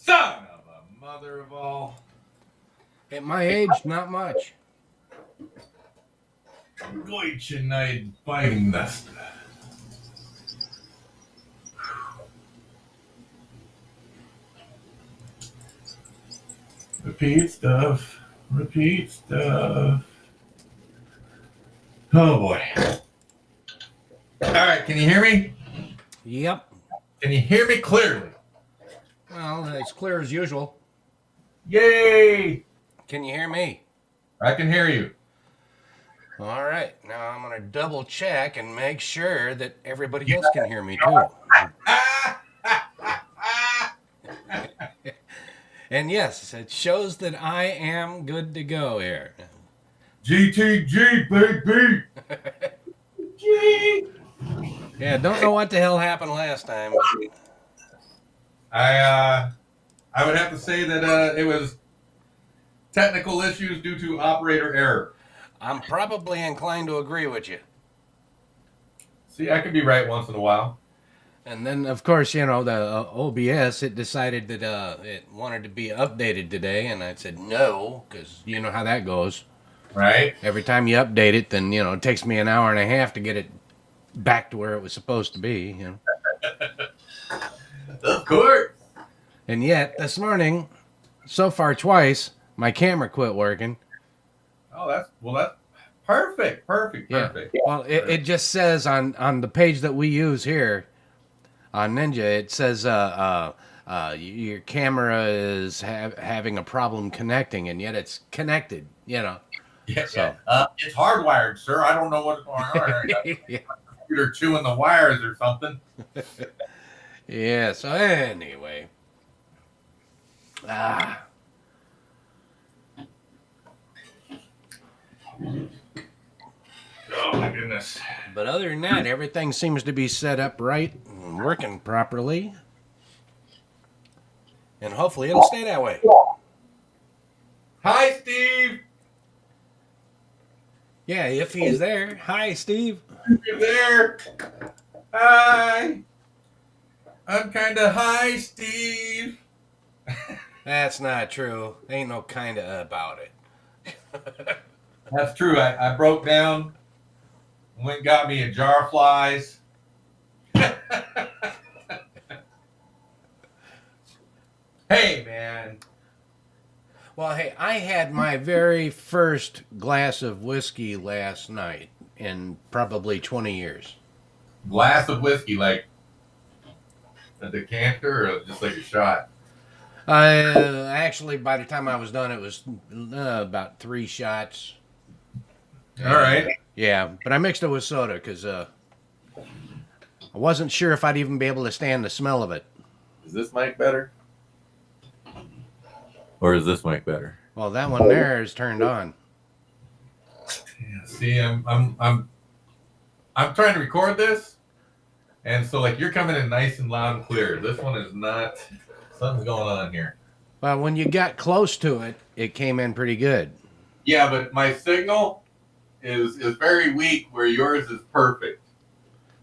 Son of a mother of all. At my age, not much. Deutsche Neid Finest. Repeat stuff. Repeat stuff. Oh boy. All right, can you hear me? Yep. Can you hear me clearly? Well, it's clear as usual. Yay! Can you hear me? I can hear you. All right. Now I'm going to double check and make sure that everybody else can hear me too. And yes, it shows that I am good to go here. GTG, baby! G! Yeah, don't know what the hell happened last time. I would have to say that it was technical issues due to operator error. I'm probably inclined to agree with you. See, I could be right once in a while. And then, of course, you know, the OBS, it decided that it wanted to be updated today, and I said no, because you know how that goes. Right? Every time you update it, then, you know, it takes me an hour and a half to get it back to where it was supposed to be, you know. Of course. And yet, this morning, so far twice, my camera quit working. Oh, that's perfect. Yeah. Well, it just says on the page that we use here on Ninja, it says your camera is having a problem connecting, and yet it's connected, you know. Yeah, so. It's hardwired, sir. I don't know what's going on. Yeah. Computer chewing the wires or something. Yeah, so anyway. Oh, my goodness. But other than that, everything seems to be set up right and working properly. And hopefully it'll stay that way. Hi, Steve. Yeah, if he's there. Hi, Steve. You're there. Hi. I'm kind of high, Steve. That's not true. Ain't no kinda about it. That's true. I broke down, went and got me a jar of flies. Hey, man. Well, hey, I had my very first glass of whiskey last night in probably 20 years. Glass of whiskey, like a decanter or just like a shot? Actually, by the time I was done, it was about 3 shots. All right. Yeah, but I mixed it with soda because I wasn't sure if I'd even be able to stand the smell of it. Is this mic better? Or is this mic better? Well, that one there is turned on. Yeah, see, I'm trying to record this, and so like you're coming in nice and loud and clear. This one is not. Something's going on here. Well, when you got close to it, it came in pretty good. Yeah, but my signal is very weak, where yours is perfect.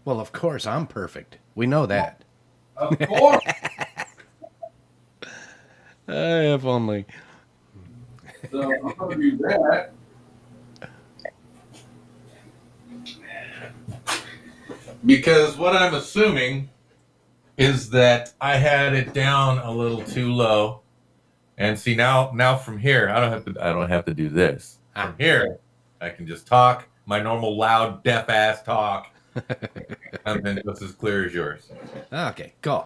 Well, of course, I'm perfect. We know that. Of course. If only. So I'm going to do that. Because what I'm assuming is that I had it down a little too low. And see now from here, I don't have to do this. From here, I can just talk my normal loud deaf ass talk. And then it's as clear as yours. Okay, cool.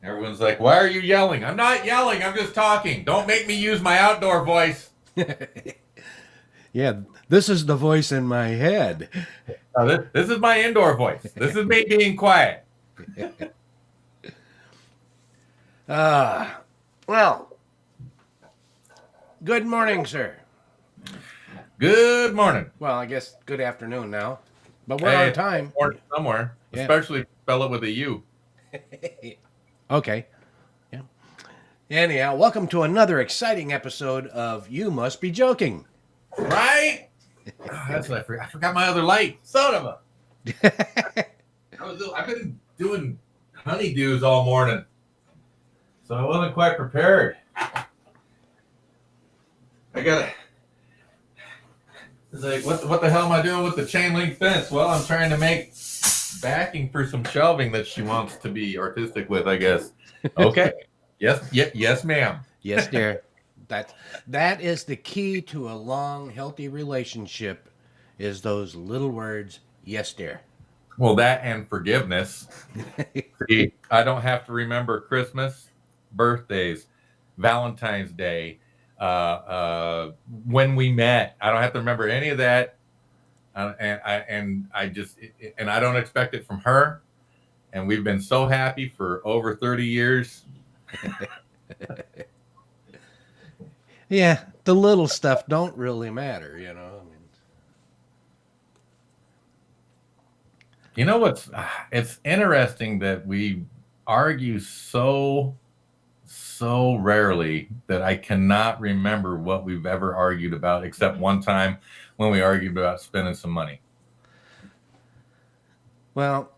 Everyone's like, why are you yelling? I'm not yelling. I'm just talking. Don't make me use my outdoor voice. Yeah, this is the voice in my head. This is my indoor voice. This is me being quiet. Well, good morning, sir. Good morning. Well, I guess good afternoon now. But we're on time. Morning somewhere, Yeah. especially if you spell it with a U. Okay. Yeah. Anyhow, welcome to another exciting episode of You Must Be Joking. Right? Oh, that's what I forgot my other light. Son of a. honeydews all morning, so I wasn't quite prepared. I gotta. It's like, what the hell am I doing with the chain link fence? Well, I'm trying to make backing for some shelving that she wants to be artistic with, I guess. Okay. Yes, ma'am. Yes, dear. That is the key to a long, healthy relationship. Is those little words, yes, dear. Well, that and forgiveness. See, I don't have to remember Christmas, birthdays, Valentine's Day, when we met. I don't have to remember any of that, and I don't expect it from her. And we've been so happy for over 30 years. Yeah, the little stuff don't really matter, you know. I mean, You know what's? It's interesting that we argue so rarely that I cannot remember what we've ever argued about, except one time when we argued about spending some money. well,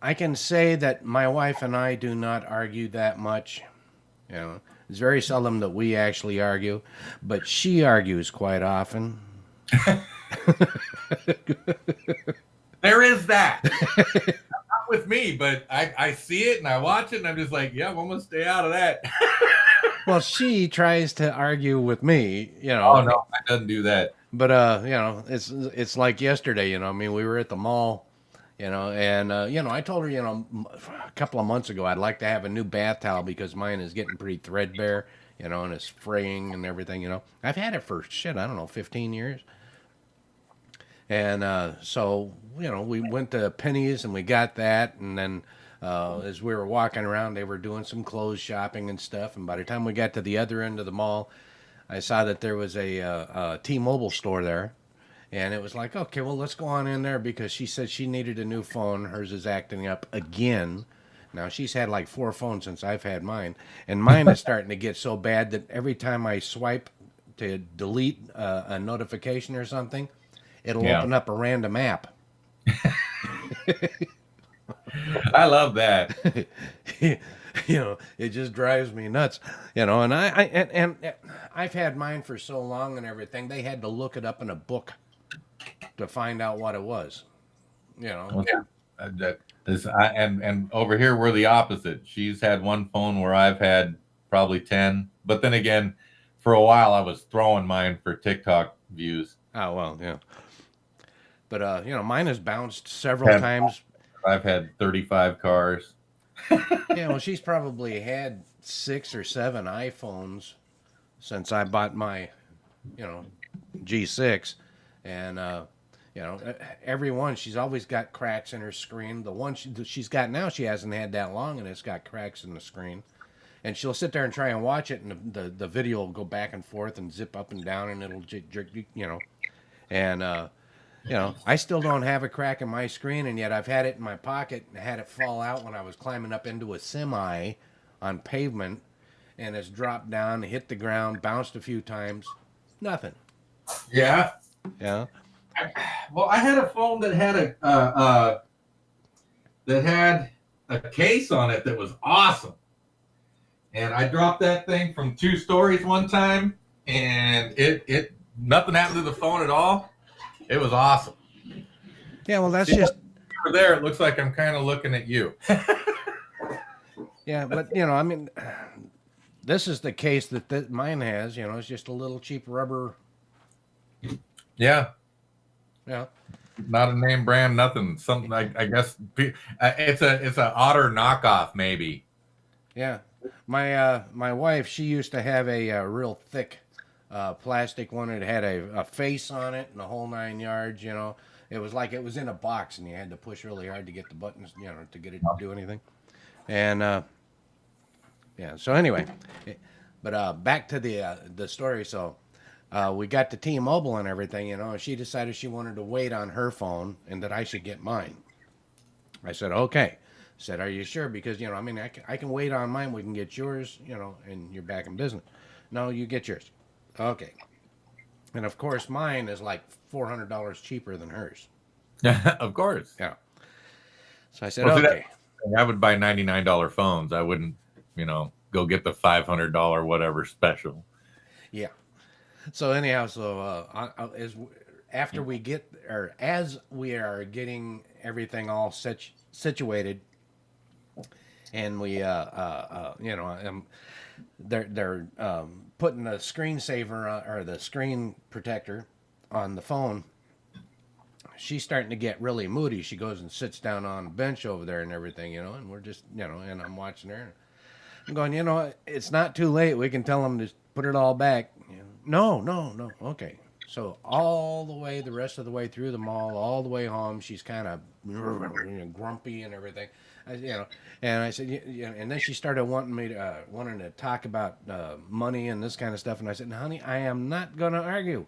I can say that my wife and I do not argue that much. You know, it's very seldom that we actually argue, but she argues quite often. There is that. Not with me, but I see it and I watch it and I'm just like, yeah, I'm gonna stay out of that. Well, she tries to argue with me, you know. Oh no, I doesn't do that. But you know, it's like yesterday, you know. I mean, we were at the mall, you know, and you know, I told her, you know, a couple of months ago, I'd like to have a new bath towel because mine is getting pretty threadbare, you know, and it's fraying and everything, you know. I've had it for shit, I don't know, 15 years. And so, you know, we went to Penny's and we got that. And then as we were walking around, they were doing some clothes shopping and stuff. And by the time we got to the other end of the mall, I saw that there was a T-Mobile store there. And it was like, okay, well, let's go on in there because she said she needed a new phone. Hers is acting up again. Now, she's had like 4 phones since I've had mine. And mine is starting to get so bad that every time I swipe to delete a notification or something, it'll open up a random app. I love that. You know, it just drives me nuts. You know, and and I've had mine for so long and everything. They had to look it up in a book to find out what it was. You know. Well, yeah. And over here we're the opposite. She's had one phone where I've had probably 10. But then again, for a while I was throwing mine for TikTok views. Oh well, yeah. But you know, mine has bounced several times. I've had 35 cars. Yeah, well, she's probably had 6 or 7 iPhones since I bought my, you know, G6, and you know, every one she's always got cracks in her screen. The one she's got now, she hasn't had that long, and it's got cracks in the screen. And she'll sit there and try and watch it, and the video will go back and forth and zip up and down, and it'll jerk, you know, and you know, I still don't have a crack in my screen, and yet I've had it in my pocket and had it fall out when I was climbing up into a semi on pavement, and it's dropped down, hit the ground, bounced a few times, nothing. Yeah. Yeah. Well, I had a phone that had a case on it that was awesome, and I dropped that thing from 2 stories one time, and it nothing happened to the phone at all. It was awesome. Yeah, well, that's See, just over there. It looks like I'm kind of looking at you. yeah, but you know, I mean, this is the case that mine has. You know, it's just a little cheap rubber. Yeah. Yeah. Not a name brand, nothing. Something I guess it's a Otter knockoff, maybe. Yeah, my wife, she used to have a real thick plastic one. It had a face on it and the whole 9 yards. You know, it was like it was in a box, and you had to push really hard to get the buttons, you know, to get it to do anything. And yeah. So anyway, but back to the story. So we got the T-Mobile and everything, you know, and she decided she wanted to wait on her phone and that I should get mine. I said, okay. Said, are you sure? Because, you know, I mean, I can wait on mine. We can get yours, you know, and you're back in business. No, you get yours. Okay. And of course, mine is like $400 cheaper than hers. Of course. Yeah. So I said, Well, okay. I would buy $99 phones. I wouldn't, go get the $500 whatever special. Yeah. So anyhow, so after we get, or as we are getting everything all situated, and we they're putting a screensaver or the screen protector on the phone. She's starting to get really moody. She goes and sits down on a bench over there and everything, and we're just, and I'm watching her. I'm going, it's not too late. We can tell them to put it all back. No, no, no. Okay. So all the way, the rest of the way through the mall, all the way home, she's kind of grumpy and everything. And I said, and then she started wanting to talk about money and this kind of stuff. And I said, honey, I am not going to argue.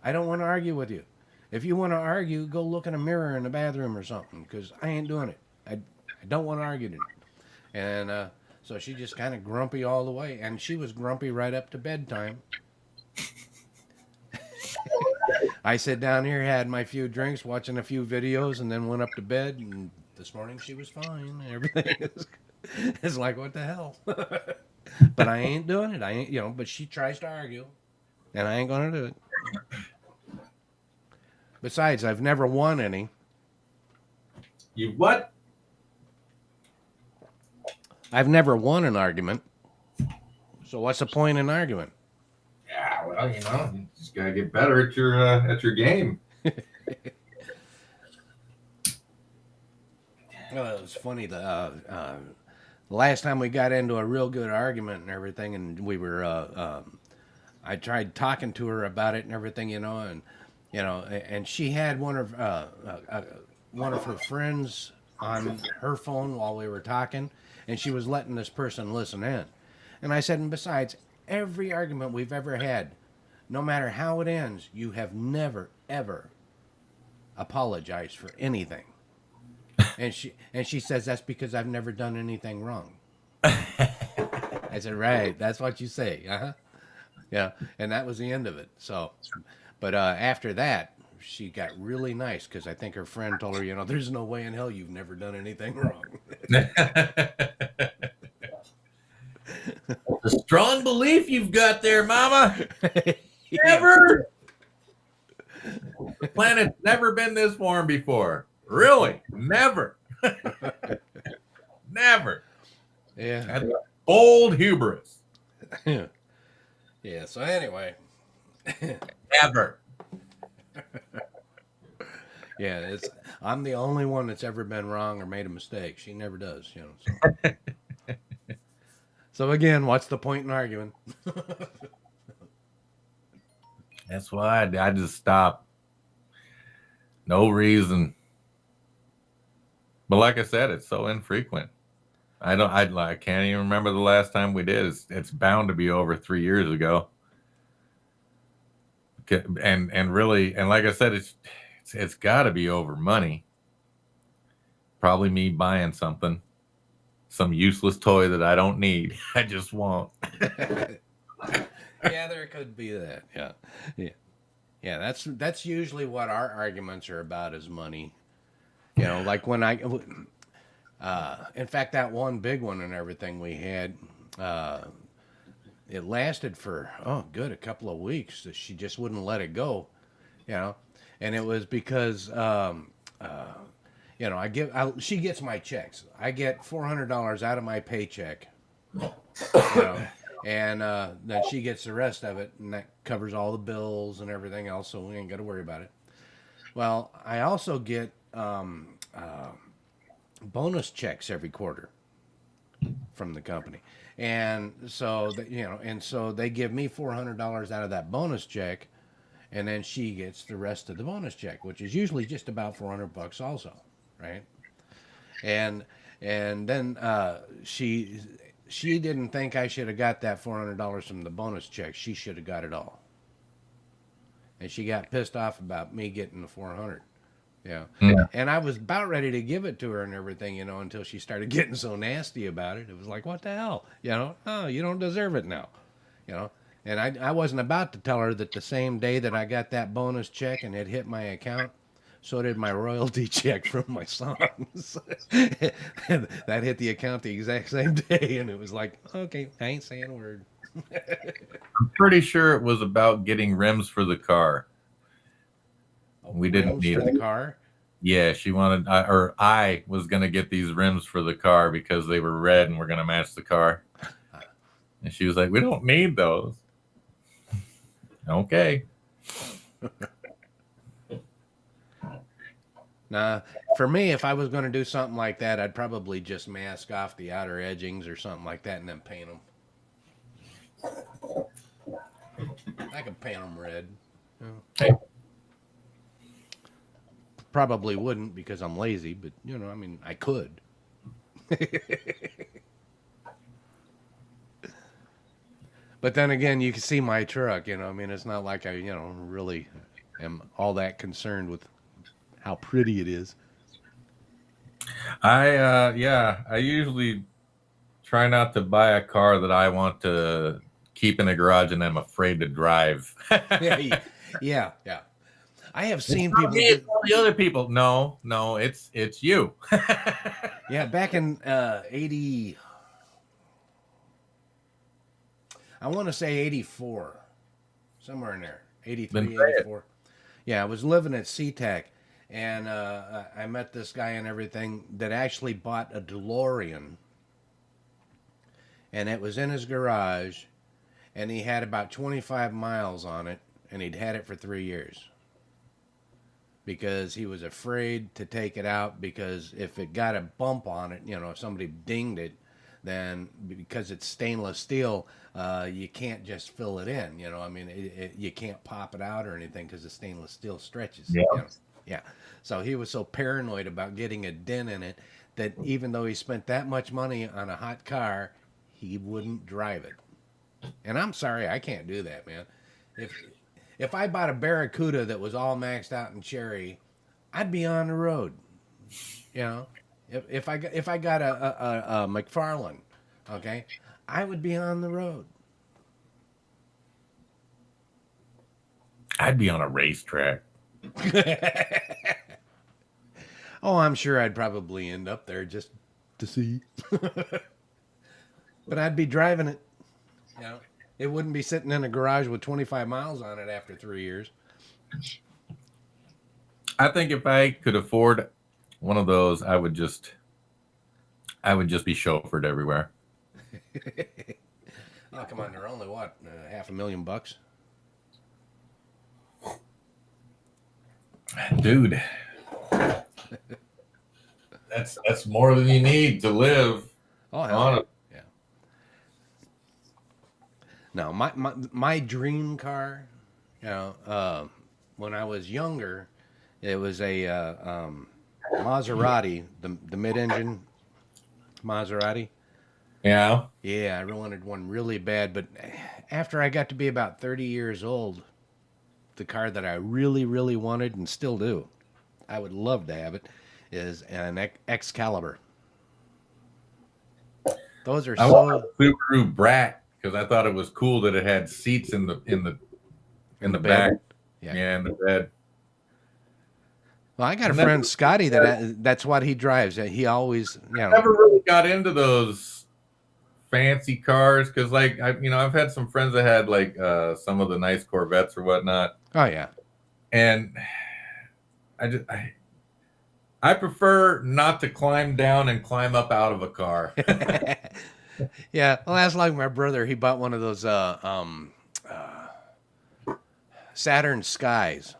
I don't want to argue with you. If you want to argue, go look in a mirror in the bathroom or something, because I ain't doing it. I don't want to argue today. And so she just kind of grumpy all the way. And she was grumpy right up to bedtime. I sat down here, had my few drinks, watching a few videos, and then went up to bed. And this morning she was fine. Everything is like, what the hell? But I ain't doing it. I ain't, but she tries to argue, and I ain't going to do it. Besides, I've never won any. You what? I've never won an argument. So what's the point in arguing? Yeah, well, you just gotta get better at your game. Well, it was funny. The last time we got into a real good argument and everything, and we were, I tried talking to her about it and everything, and she had one of her friends on her phone while we were talking, and she was letting this person listen in. And I said, and besides, every argument we've ever had, no matter how it ends, you have never ever apologized for anything. And she says, that's because I've never done anything wrong. I said, right, that's what you say. Uh-huh. Yeah, and that was the end of it. So, but after that, she got really nice, because I think her friend told her, there's no way in hell you've never done anything wrong. A strong belief you've got there, Mama. Never. The planet's never been this warm before. Really? Never. Never. Yeah. That's bold hubris. Yeah. So anyway. Never. Yeah, I'm the only one that's ever been wrong or made a mistake. She never does, So. So again, what's the point in arguing? That's why I just stopped. No reason. But like I said, it's so infrequent. I can't even remember the last time we did. It's bound to be over 3 years ago. And really, and like I said, it's got to be over money. Probably me buying something. Some useless toy that I don't need. I just won't. Yeah, there could be that. Yeah. That's usually what our arguments are about, is money. Like when in fact, that one big one and everything we had, it lasted for a couple of weeks. She just wouldn't let it go, and it was because she gets my checks. I get $400 out of my paycheck, and then she gets the rest of it, and that covers all the bills and everything else, so we ain't got to worry about it. Well, I also get bonus checks every quarter from the company, and so they give me $400 out of that bonus check, and then she gets the rest of the bonus check, which is usually just about $400 also. Right, and then she didn't think I should have got that $400 from the bonus check. She should have got it all, and she got pissed off about me getting the $400. Yeah, and I was about ready to give it to her and everything, until she started getting so nasty about it. It was like, what the hell, Oh, you don't deserve it now, And I wasn't about to tell her that the same day that I got that bonus check and it hit my account, so did my royalty check from my songs. And that hit the account the exact same day, and it was like, okay, I ain't saying a word. I'm pretty sure it was about getting rims for the car. We didn't Rims need for the it. car. Yeah, she wanted, or I was going to get these rims for the car because they were red and we're going to match the car. And she was like, we don't need those. Okay. Nah, for me, if I was going to do something like that, I'd probably just mask off the outer edgings or something like that and then paint them. I could paint them red. Hey. Probably wouldn't because I'm lazy, but I mean, I could. But then again, you can see my truck. I mean, it's not like I, really am all that concerned with how pretty it is. I usually try not to buy a car that I want to keep in a garage and I'm afraid to drive. Yeah. I have seen It's not people. me, it's all the other people. No, it's you. Yeah, back in 80, I want to say 84, somewhere in there, 83, 84. Yeah, I was living at SeaTac, and I met this guy and everything that actually bought a DeLorean, and it was in his garage, and he had about 25 miles on it, and he'd had it for 3 years. Because he was afraid to take it out because if it got a bump on it, if somebody dinged it, then because it's stainless steel, you can't just fill it in. I mean, you can't pop it out or anything because the stainless steel stretches. Yeah. Yeah. So he was so paranoid about getting a dent in it that even though he spent that much money on a hot car, he wouldn't drive it. And I'm sorry, I can't do that, man. If I bought a Barracuda that was all maxed out in cherry, I'd be on the road. If I got a McFarlane, okay, I would be on the road. I'd be on a racetrack. Oh, I'm sure I'd probably end up there just to see. But I'd be driving it. It wouldn't be sitting in a garage with 25 miles on it after 3 years. I think if I could afford one of those, I would just be chauffeured everywhere. Oh, come on, they're only what, $500,000? Dude, that's more than you need to live. Oh, hell yeah. No, my dream car, when I was younger, it was a Maserati, the mid-engine Maserati. Yeah. Yeah, I wanted one really bad, but after I got to be about 30 years old, the car that I really, really wanted and still do, I would love to have it, is an Excalibur. Those are I so. want a Subaru Brat because I thought it was cool that it had seats in the back. Yeah, in the bed. Well, I got a friend, Scotty, that's what he drives. He always, Never really got into those fancy cars because, like, I've had some friends that had like some of the nice Corvettes or whatnot. Oh yeah. And I prefer not to climb down and climb up out of a car. Yeah, well, that's like my brother. He bought one of those Saturn Skies,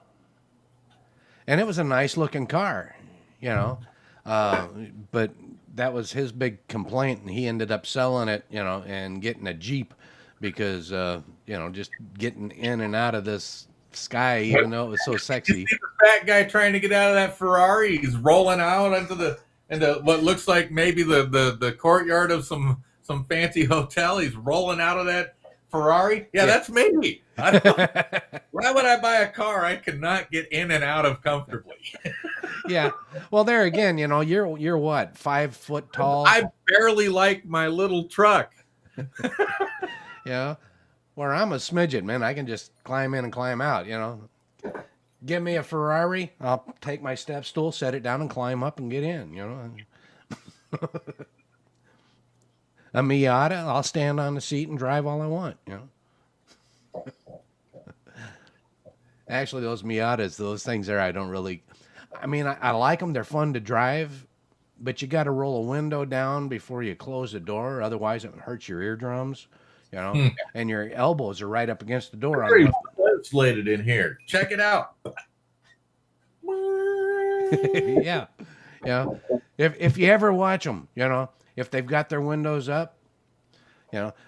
and it was a nice looking car, but that was his big complaint, and he ended up selling it, and getting a Jeep because just getting in and out of this Sky, even though it was so sexy. You see the fat guy trying to get out of that Ferrari. He's rolling out into what looks like maybe the courtyard of some fancy hotel. He's rolling out of that Ferrari. Yeah, that's me. Why would I buy a car I could not get in and out of comfortably? Yeah. Well, there again, you're what, 5 foot tall? I barely like my little truck. Yeah. Where I'm a smidget, man. I can just climb in and climb out, Give me a Ferrari, I'll take my step stool, set it down, and climb up and get in. A Miata, I'll stand on the seat and drive all I want. Actually, those Miatas, those things there, I don't really. I mean, I like them. They're fun to drive, but you got to roll a window down before you close the door. Otherwise, it hurts your eardrums, Hmm. and your elbows are right up against the door on the Very left. insulated in here. Check it out. Yeah. Yeah. If you ever watch them, if they've got their windows up,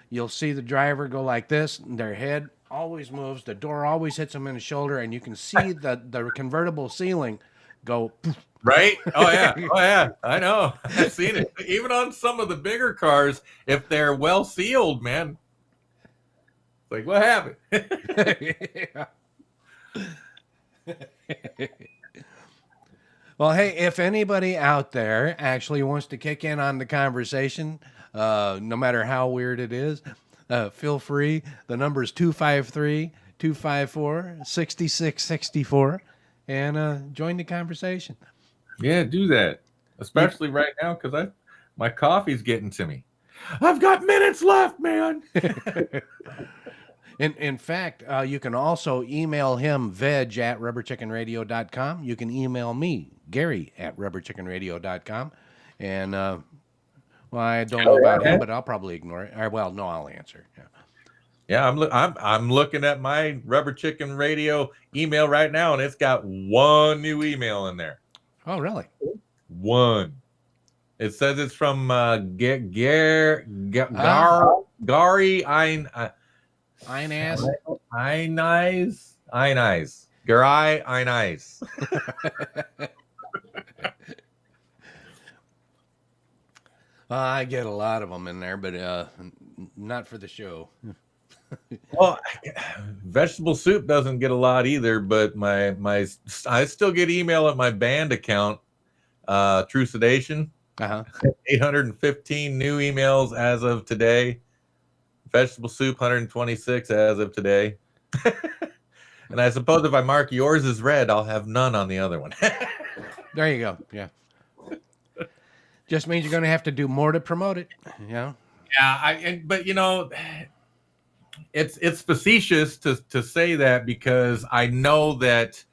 you'll see the driver go like this, and their head always moves, the door always hits them in the shoulder, and you can see the convertible ceiling go poof. Right? Oh yeah. Oh yeah. I know. I've seen it. Even on some of the bigger cars, if they're well sealed, man. It's like, what happened? Well, hey, if anybody out there actually wants to kick in on the conversation, no matter how weird it is, feel free. The number is 253-254-6664, and join the conversation. Yeah, do that. Especially right now because my coffee's getting to me. I've got minutes left, man. In fact, you can also email him, veg@rubberchickenradio.com. You can email me, Gary@rubberchickenradio.com. And, well, I don't know about him, but I'll probably ignore it. Well, no, I'll answer. Yeah. Yeah, I'm looking at my Rubber Chicken Radio email right now, and it's got one new email in there. Oh, really? One. It says it's from Gary Inez. Gary Inez. I get a lot of them in there, but not for the show. Well, vegetable soup doesn't get a lot either, but I still get email at my band account, True Sedation. 815 new emails as of today. Vegetable soup 126 as of today. And I suppose if I mark yours as red, I'll have none on the other one. There you go. Yeah. Just means you're going to have to do more to promote it. Yeah. Yeah, but it's facetious to say that because I know that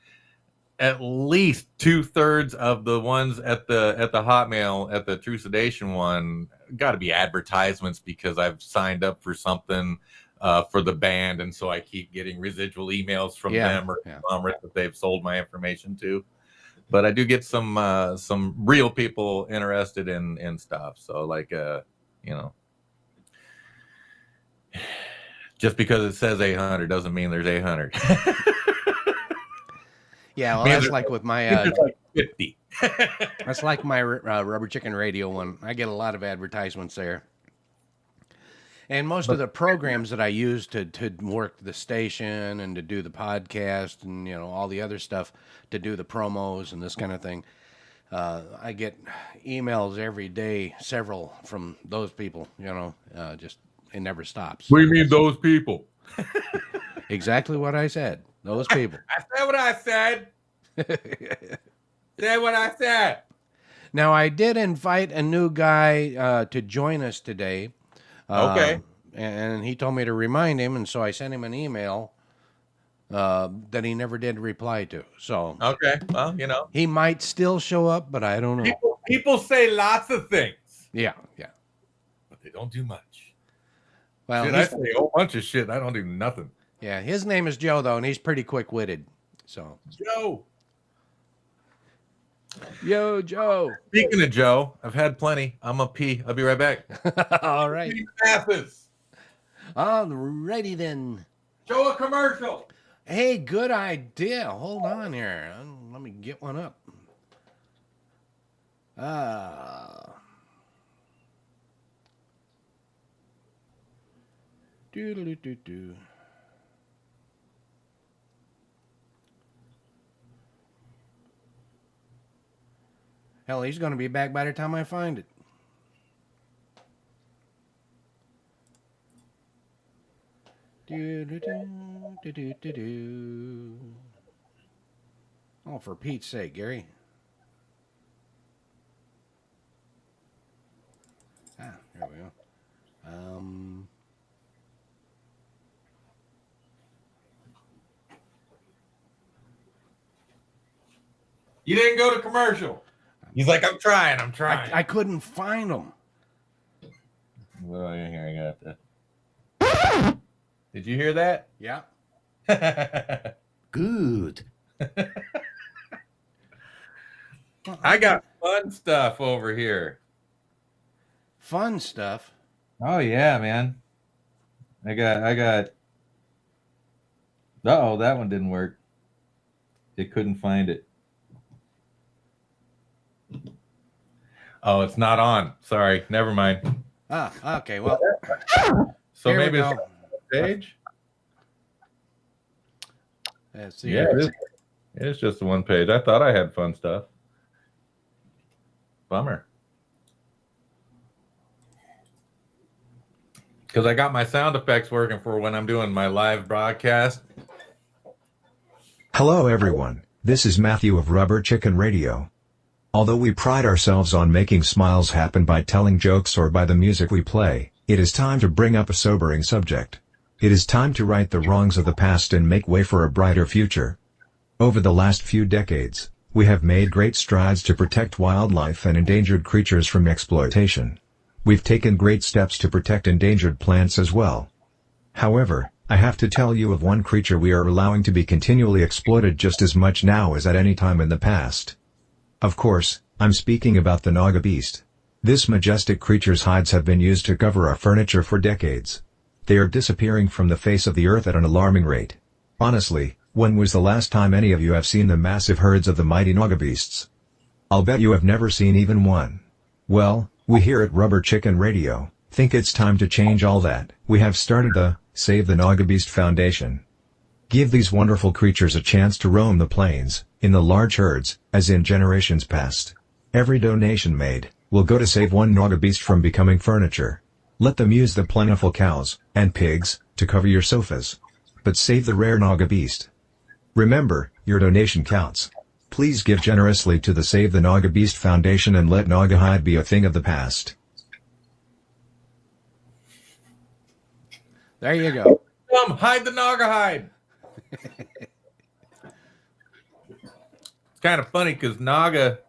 at least 2/3 of the ones at the Hotmail at the True Sedation one got to be advertisements because I've signed up for something for the band, and so I keep getting residual emails from them or conglomerates that they've sold my information to. But I do get some real people interested in stuff. So like just because it says 800 doesn't mean there's 800. Yeah, well, that's like with my like 50. That's like my Rubber Chicken Radio one. I get a lot of advertisements there. And most of the programs that I use to work the station and to do the podcast and all the other stuff to do the promos and this kind of thing, I get emails every day, several from those people. Just it never stops. What do you mean those people? Exactly what I said. Those people. I said what I said. Said what I said. Now I did invite a new guy to join us today. Okay. And he told me to remind him, and so I sent him an email that he never did reply to. So okay, well, he might still show up, but I don't know. People say lots of things. Yeah, but they don't do much. Well, I say a whole bunch of shit. And I don't do nothing. Yeah, his name is Joe though, and he's pretty quick-witted. So Joe. Yo, Joe. Speaking of Joe, I've had plenty. I'm a pee. I'll be right back. All right. Passes. All righty then. Show a commercial. Hey, good idea. Hold on here. Let me get one up. Do. Hell, he's going to be back by the time I find it. Oh, for Pete's sake, Gary. Ah, there we go. You didn't go to commercial. He's like, I'm trying. I couldn't find them. Well, here I got that. Did you hear that? Yeah. Good. I got fun stuff over here. Fun stuff. Oh yeah, man. I got Uh-oh, that one didn't work. It couldn't find it. Oh, it's not on. Sorry. Never mind. Ah, okay. Well, So here maybe we it's go. on the page. Let's see. Yeah, it's just the one page. I thought I had fun stuff. Bummer. Because I got my sound effects working for when I'm doing my live broadcast. Hello everyone, this is Matthew of Rubber Chicken Radio. Although we pride ourselves on making smiles happen by telling jokes or by the music we play, it is time to bring up a sobering subject. It is time to right the wrongs of the past and make way for a brighter future. Over the last few decades, we have made great strides to protect wildlife and endangered creatures from exploitation. We've taken great steps to protect endangered plants as well. However, I have to tell you of one creature we are allowing to be continually exploited just as much now as at any time in the past. Of course, I'm speaking about the Naga beast. This majestic creature's hides have been used to cover our furniture for decades. They are disappearing from the face of the earth at an alarming rate. Honestly, when was the last time any of you have seen the massive herds of the mighty Naga beasts? I'll bet you have never seen even one. Well, we here at Rubber Chicken Radio think it's time to change all that. We have started the Save the Naga Beast Foundation. Give these wonderful creatures a chance to roam the plains, in the large herds, as in generations past. Every donation made will go to save one Naga beast from becoming furniture. Let them use the plentiful cows and pigs to cover your sofas. But save the rare Naga beast. Remember, your donation counts. Please give generously to the Save the Naga Beast Foundation and let Naga hide be a thing of the past. There you go. Come, hide the Naga hide. It's kind of funny because Naga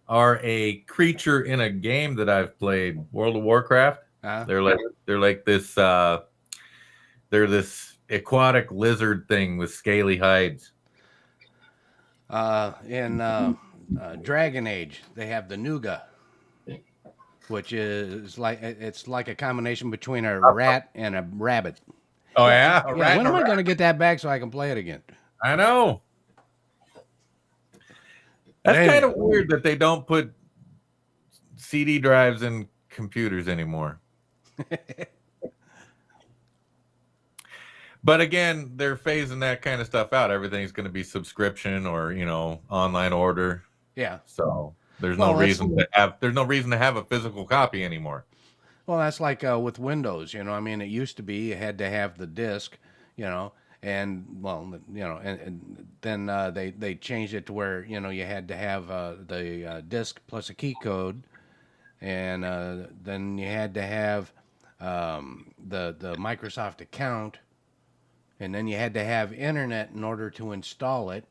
are a creature in a game that I've played, World of Warcraft. They're like this they're this aquatic lizard thing with scaly hides. In Dragon Age, they have the Nuga, which is like a combination between a rat and a rabbit. Oh yeah, Yeah, when am I going to get that back so I can play it again? I know. That's kind of weird that they don't put CD drives in computers anymore. But again, they're phasing that kind of stuff out. Everything's going to be subscription or, online order. Yeah. So there's no reason to have a physical copy anymore. Well, that's like with Windows, I mean, it used to be you had to have the disk, and then they changed it to where, you had to have the disk plus a key code, and then you had to have the Microsoft account, and then you had to have internet in order to install it,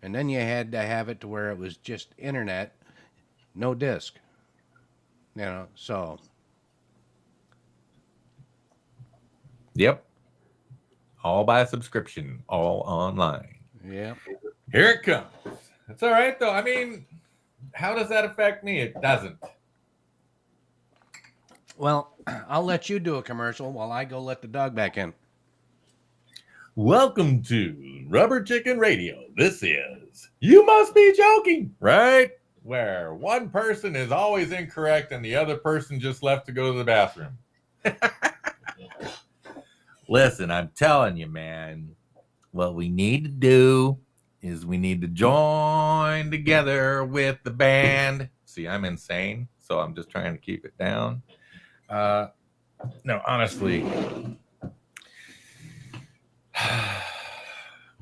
and then you had to have it to where it was just internet, no disk, so. Yep. All by subscription, all online. Yep. Here it comes. It's all right, though. I mean, how does that affect me? It doesn't. Well, I'll let you do a commercial while I go let the dog back in. Welcome to Rubber Chicken Radio. This is You Must Be Joking, right? Where one person is always incorrect and the other person just left to go to the bathroom. Listen, I'm telling you, man, what we need to do is we need to join together with the band. See, I'm insane, so I'm just trying to keep it down. No, honestly,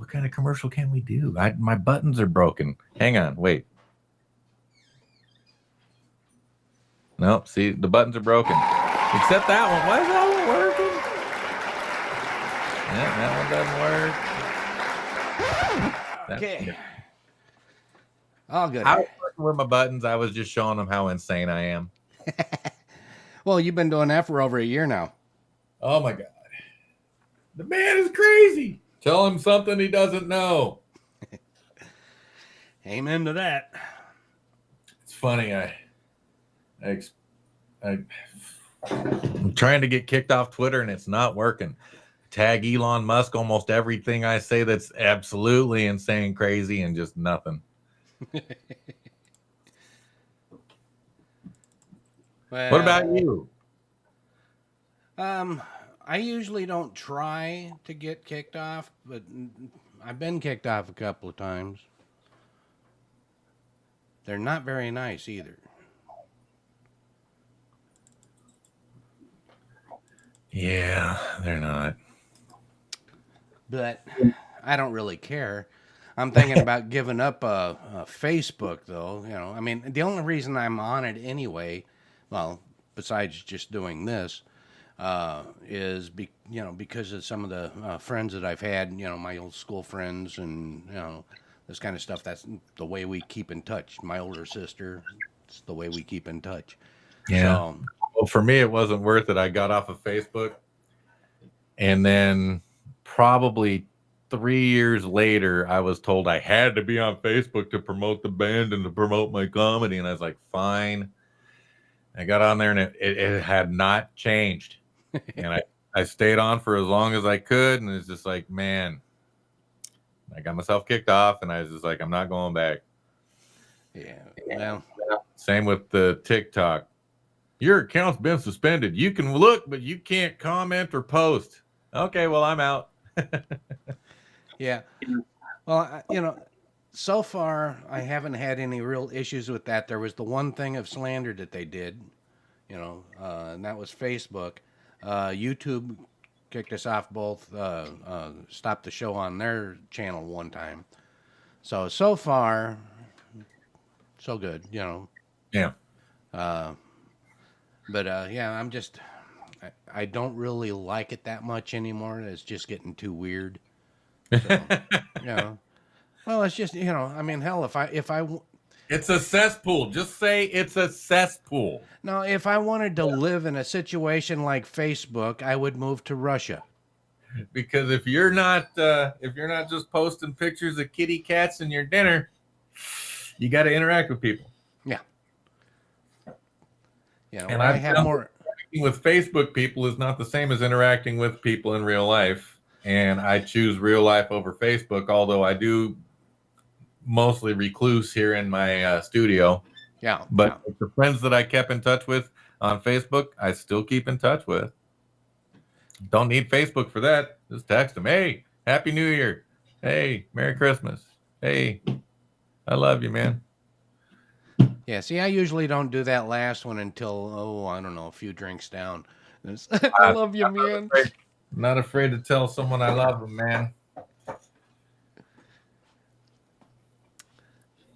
What kind of commercial can we do? My buttons are broken. Hang on, wait. Nope, see, the buttons are broken. Except that one. Why is that one working? Yeah, that one doesn't work. Okay. All good. I was working with my buttons. I was just showing them how insane I am. Well, you've been doing that for over a year now. Oh my God. The man is crazy. Tell him something he doesn't know. Amen to that. It's funny. I'm trying to get kicked off Twitter and it's not working. Tag Elon Musk almost everything I say that's absolutely insane, crazy, and just nothing. Well, What about you? I usually don't try to get kicked off, but I've been kicked off a couple of times. They're not very nice either. Yeah, they're not. But I don't really care. I'm thinking about giving up Facebook, though. You know, I mean, the only reason I'm on it anyway, well, besides just doing this, is because of some of the friends that I've had. You know, my old school friends, and this kind of stuff. That's the way we keep in touch. My older sister, it's the way we keep in touch. Yeah. So, well, for me, it wasn't worth it. I got off of Facebook, and then probably 3 years later, I was told I had to be on Facebook to promote the band and to promote my comedy. And I was like, fine. I got on there and it had not changed. And I stayed on for as long as I could. And it's just like, man, I got myself kicked off and I was just like, I'm not going back. yeah. Well, Same with the TikTok. Your account's been suspended. You can look, but you can't comment or post. Okay, well, I'm out. yeah. Well, so far I haven't had any real issues with that. There was the one thing of slander that they did, and that was Facebook. YouTube kicked us off both, stopped the show on their channel one time. So far, so good, Yeah. But yeah, I don't really like it that much anymore. It's just getting too weird. So, well, it's just, I mean, hell, if I It's a cesspool. Just say it's a cesspool. no, if I wanted to live in a situation like Facebook, I would move to Russia. Because if you're not just posting pictures of kitty cats and your dinner, you got to interact with people. Yeah. And I have more. Interacting with Facebook people is not the same as interacting with people in real life. And I choose real life over Facebook, although I do mostly recluse here in my studio. Yeah. But the friends that I kept in touch with on Facebook, I still keep in touch with. Don't need Facebook for that. Just text them. Hey, Happy New Year. Hey, Merry Christmas. Hey, I love you, man. Yeah, see, I usually don't do that last one until, I don't know, a few drinks down. I love you, man. Not afraid to tell someone I love them, man.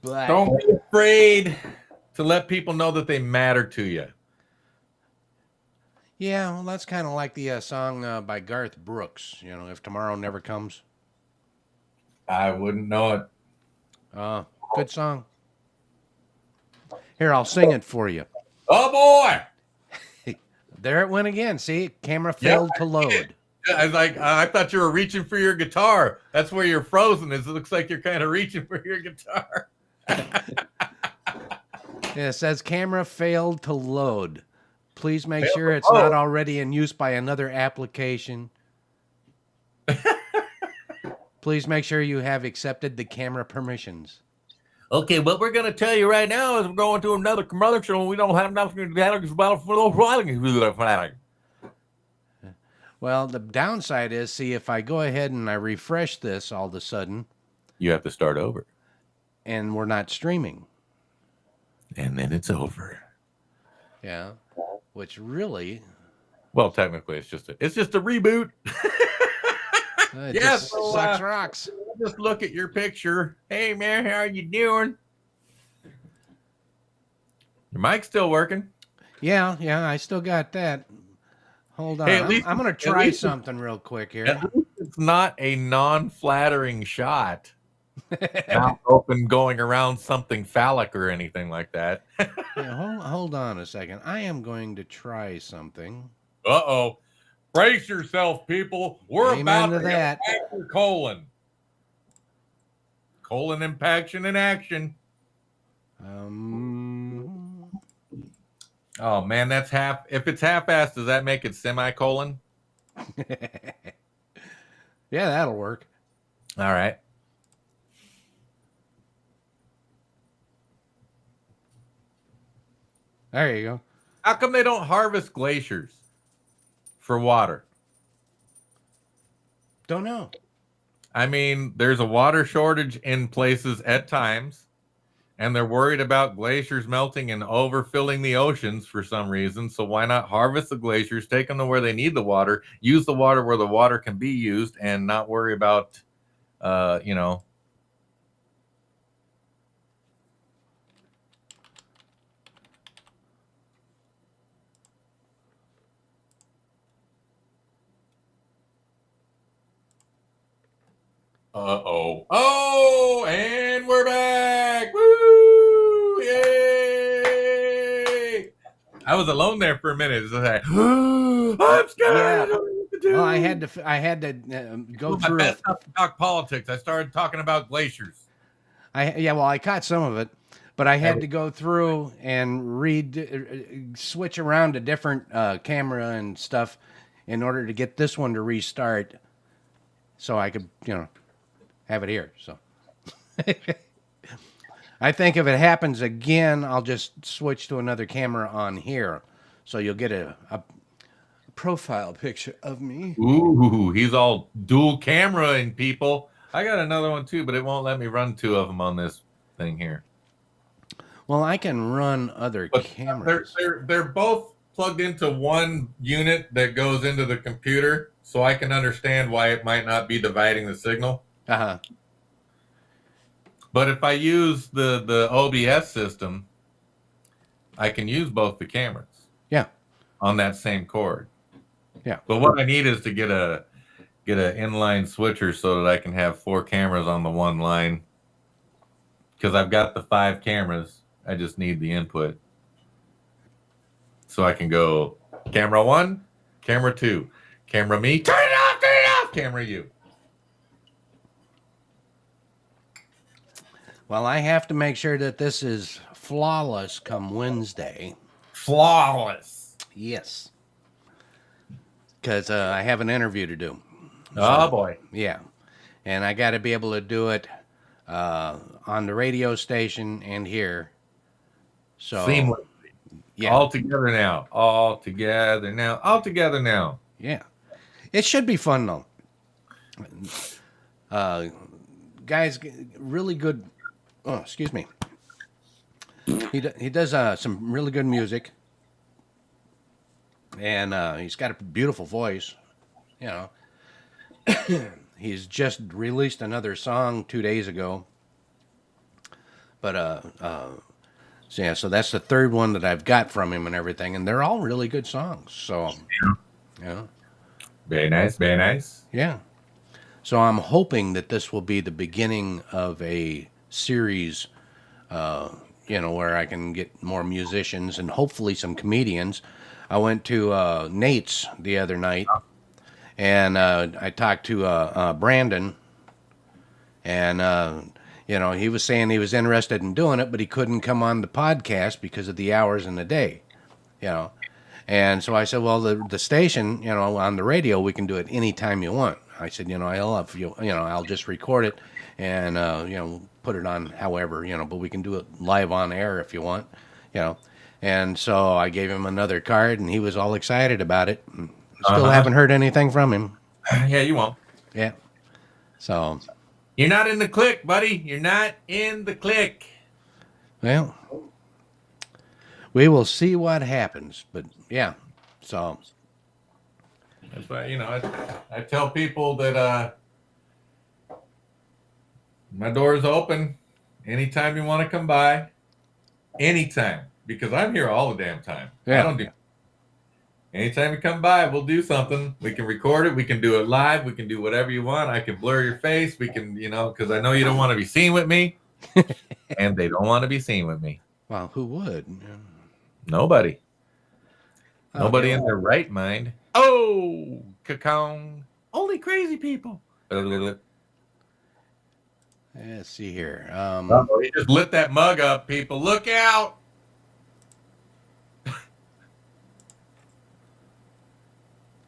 But Don't be afraid to let people know that they matter to you. yeah, well, that's kind of like the song by Garth Brooks, If Tomorrow Never Comes. I wouldn't know it. Good song. Here, I'll sing it for you. Oh, boy. There it went again. See, camera failed to load. I thought you were reaching for your guitar. That's where you're frozen. It looks like you're kind of reaching for your guitar. Yeah, it says camera failed to load. Please make sure it's not already in use by another application. Please make sure you have accepted the camera permissions. Okay, what we're going to tell you right now is we're going to another commercial and we don't have nothing to about for those writing. Well, the downside is, see, if I go ahead and I refresh this all of a sudden. You have to start over. And we're not streaming. And then it's over. Yeah. Which really. Well, technically, it's just a reboot. It just sucks rocks. just look at your picture. Hey, man, how are you doing? Your mic's still working. Yeah, I still got that. Hold on. Hey, at least I'm going to try something real quick here. at least it's not a non-flattering shot. Mouth open, going around something phallic or anything like that. Yeah, hold on a second. I am going to try something. Uh-oh. Brace yourself, people. We're Amen about to to that. impact your colon. Colon impaction in action. Oh, man, that's half. If it's half-assed, does that make it semicolon? Yeah, that'll work. All right. There you go. How come they don't harvest glaciers for water? Don't know. I mean, there's a water shortage in places at times, and they're worried about glaciers melting and overfilling the oceans for some reason. So why not harvest the glaciers, take them to where they need the water, use the water where the water can be used, and not worry about, you know. Uh-oh. Oh, and we're back. Woo! Yay! I was alone there for a minute. It's like, I'm scared. Yeah. I don't know what to do. Well, I had to go My through. best stuff to talk politics. I started talking about glaciers. I caught some of it, but I had to go through and switch around to different camera and stuff in order to get this one to restart, so I could, have it here. So I think if it happens again, I'll just switch to another camera on here, so you'll get a profile picture of me. Ooh, he's all dual camera-ing, people. I got another one too, but it won't let me run two of them on this thing here. Well, I can run other cameras. They're both plugged into one unit that goes into the computer, so I can understand why it might not be dividing the signal. Uh-huh. But if I use the OBS system, I can use both the cameras. Yeah. On that same cord. Yeah. But what I need is to get an inline switcher so that I can have 4 cameras on the one line. Because I've got the 5 cameras. I just need the input. So I can go camera 1, camera 2, camera me, turn it off, camera you. Well, I have to make sure that this is flawless come Wednesday. Flawless. Yes. Because I have an interview to do. Oh, boy. Yeah. And I got to be able to do it on the radio station and here. So Seamless. Yeah. All together now. All together now. All together now. Yeah. It should be fun, though. Guys, really good. Oh, excuse me. He does some really good music. And he's got a beautiful voice. He's just released another song 2 days ago. But so that's the third one that I've got from him and everything, and they're all really good songs. So, Very nice, very nice. Yeah. So I'm hoping that this will be the beginning of a series, where I can get more musicians and hopefully some comedians. I went to Nate's the other night, and I talked to Brandon, and he was saying he was interested in doing it, but he couldn't come on the podcast because of the hours in the day, And so I said, well, the station, on the radio, we can do it anytime you want. I said, I'll just record it and, put it on however, but we can do it live on air if you want, And so I gave him another card and he was all excited about it. Still haven't heard anything from him. Yeah, you won't. Yeah. So. You're not in the clique, buddy. You're not in the clique. Well, we will see what happens, but yeah. So. That's why, I tell people that My door is open. Anytime you want to come by, anytime, because I'm here all the damn time. Yeah. I don't do. Anytime you come by, we'll do something. We can record it. We can do it live. We can do whatever you want. I can blur your face. We can, because I know you don't want to be seen with me, and they don't want to be seen with me. Well, who would? Nobody. Nobody Okay. in their right mind. Oh, cacao. Only crazy people. Let's see here. He just lit that mug up, people. Look out.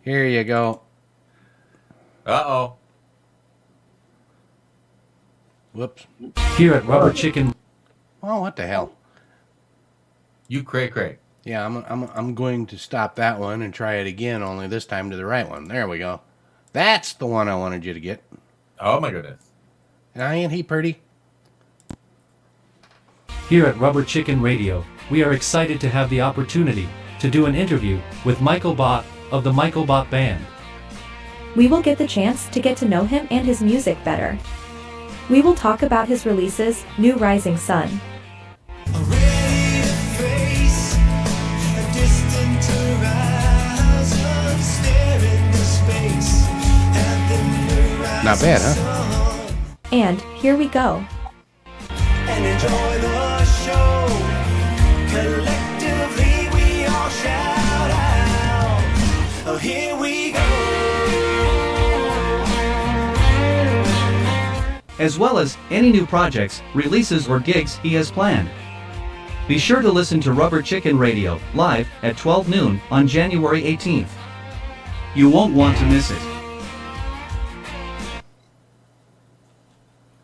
Here you go. Uh-oh. Whoops. Here at Rubber Chicken. Oh, what the hell? You cray. Yeah, I'm going to stop that one and try it again, only this time to the right one. There we go. That's the one I wanted you to get. Oh, my goodness. Now, ain't he pretty? Here at Rubber Chicken Radio, we are excited to have the opportunity to do an interview with Michael Bott of the Michael Bott Band. We will get the chance to get to know him and his music better. We will talk about his releases, New Rising Sun, Not bad, huh? and Here We Go. And enjoy the show. Collectively we all shout out. Oh, here we go. As well as any new projects, releases or gigs he has planned. Be sure to listen to Rubber Chicken Radio, live, at 12 noon on January 18th. You won't want to miss it.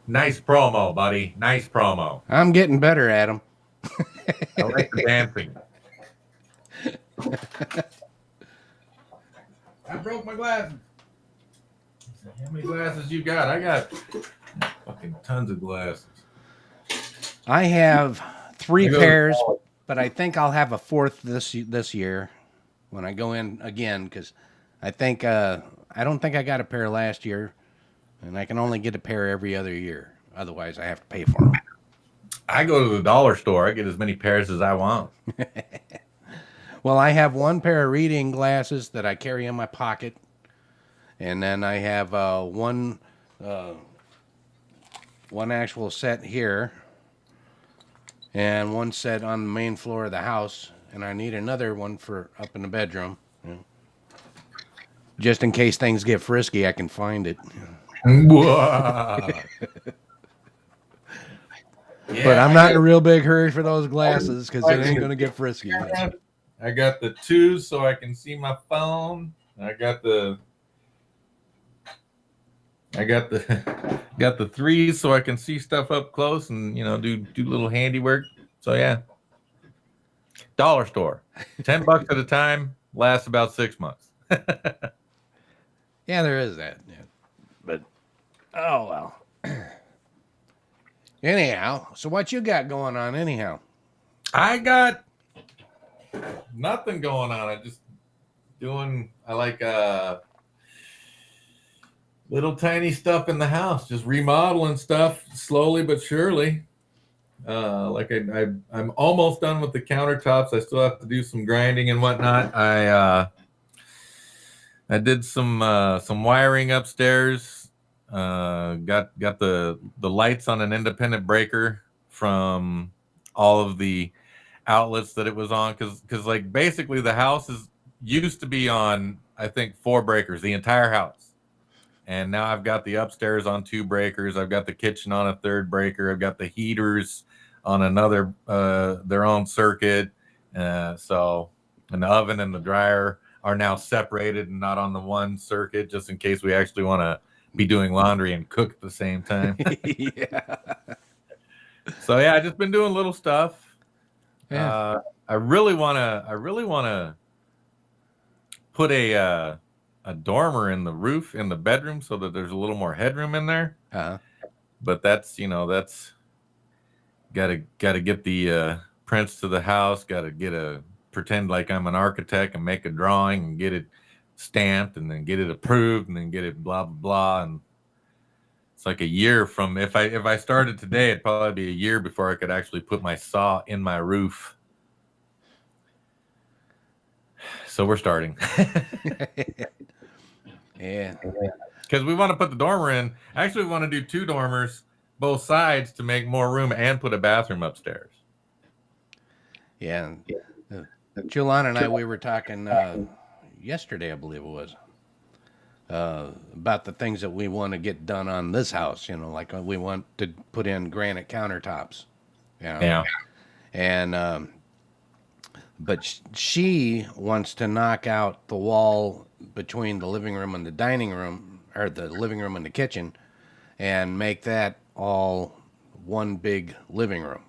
Nice promo, buddy. Nice promo. I'm getting better at him. I like the dancing. I broke my glasses. How many glasses you got? I got fucking tons of glasses. I have 3 I go to pairs, college. but I think I'll have a 4th this year when I go in again, because I don't think I got a pair last year, and I can only get a pair every other year. Otherwise, I have to pay for them. I go to the dollar store. I get as many pairs as I want. Well, I have 1 pair of reading glasses that I carry in my pocket, and then I have one actual set here, and 1 set on the main floor of the house, and I need another one for up in the bedroom. Yeah. Just in case things get frisky, I can find it. But I'm not in a real big hurry for those glasses because it ain't gonna get frisky. I got the 2 so I can see my phone. I got the got the 3 so I can see stuff up close and do little handiwork. So yeah. Dollar store. $10 at a time, lasts about 6 months. Yeah, there is that. Yeah. But oh well. Anyhow, so what you got going on anyhow? I got nothing going on. I like little tiny stuff in the house, just remodeling stuff slowly but surely. I'm almost done with the countertops. I still have to do some grinding and whatnot. I did some wiring upstairs. Got the lights on an independent breaker from all of the outlets that it was on, because like basically the house used to be on, I think, 4 breakers, the entire house, and now I've got the upstairs on 2 breakers. I've got the kitchen on a 3rd breaker. I've got the heaters on another their own circuit. So, and the oven and the dryer are now separated and not on the one circuit, just in case we actually want to be doing laundry and cook at the same time. Yeah. So yeah, I just been doing little stuff. Yeah. I really wanna put a dormer in the roof in the bedroom so that there's a little more headroom in there. Uh-huh. But that's gotta get the prints to the house. Gotta pretend like I'm an architect and make a drawing and get it stamped and then get it approved and then get it blah blah blah. And It's like a year from if I started today, it'd probably be a year before I could actually put my saw in my roof. So we're starting. Yeah. Because we want to put the dormer in. Actually, we want to do 2 dormers, both sides, to make more room and put a bathroom upstairs. Yeah. Julian and I, we were talking yesterday, I believe it was, about the things that we want to get done on this house. You know, like we want to put in granite countertops. You know? Yeah. And but she wants to knock out the wall between the living room and the dining room, or the living room and the kitchen, and make that all one big living room.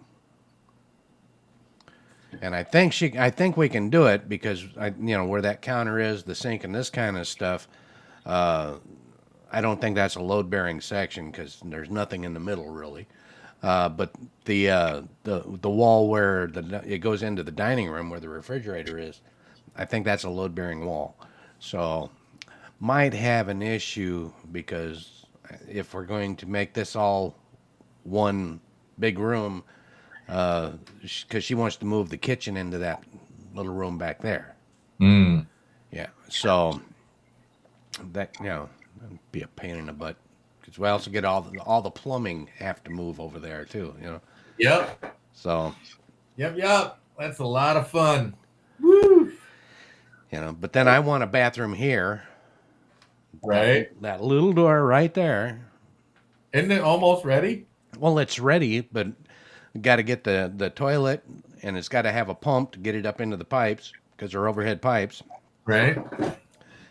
And I think we can do it because where that counter is, the sink, and this kind of stuff. I don't think that's a load-bearing section because there's nothing in the middle really. But the wall where it goes into the dining room where the refrigerator is, I think that's a load-bearing wall. So might have an issue because if we're going to make this all one big room, because she wants to move the kitchen into that little room back there. Mm. Yeah. So that that'd be a pain in the butt. Because we also get all the plumbing have to move over there too, Yep. So. Yep. That's a lot of fun. Woo. But then I want a bathroom here. Right. That little door right there. Isn't it almost ready? Well, it's ready, but we got to get the toilet, and it's got to have a pump to get it up into the pipes because they're overhead pipes. Right.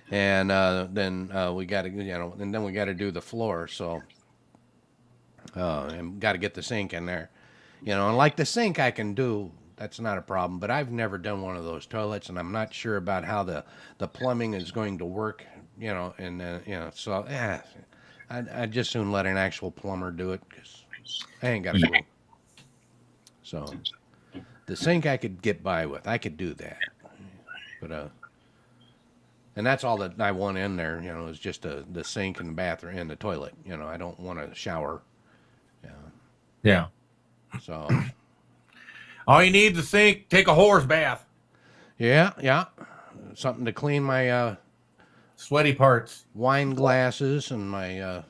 And then we got to, and then we got to do the floor. So, and got to get the sink in there, and like the sink I can do, that's not a problem. But I've never done one of those toilets, and I'm not sure about how the plumbing is going to work, So, I'd just soon let an actual plumber do it because I ain't got a clue. So, the sink I could get by with. I could do that, but and that's all that I want in there, is just the sink and the bathroom and the toilet. I don't want a shower. Yeah. So. All you need is a sink. Take a horse bath. Yeah. Something to clean my sweaty parts, wine glasses, and my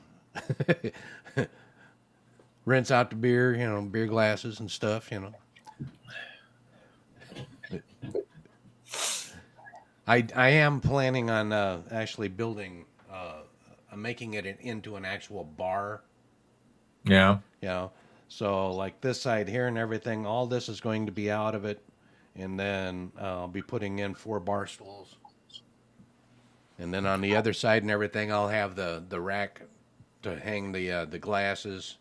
rinse out the beer, beer glasses and stuff, I am planning on actually building, making it into an actual bar. Yeah. So like this side here and everything, all this is going to be out of it, and then I'll be putting in 4 bar stools. And then on the other side and everything, I'll have the rack to hang the glasses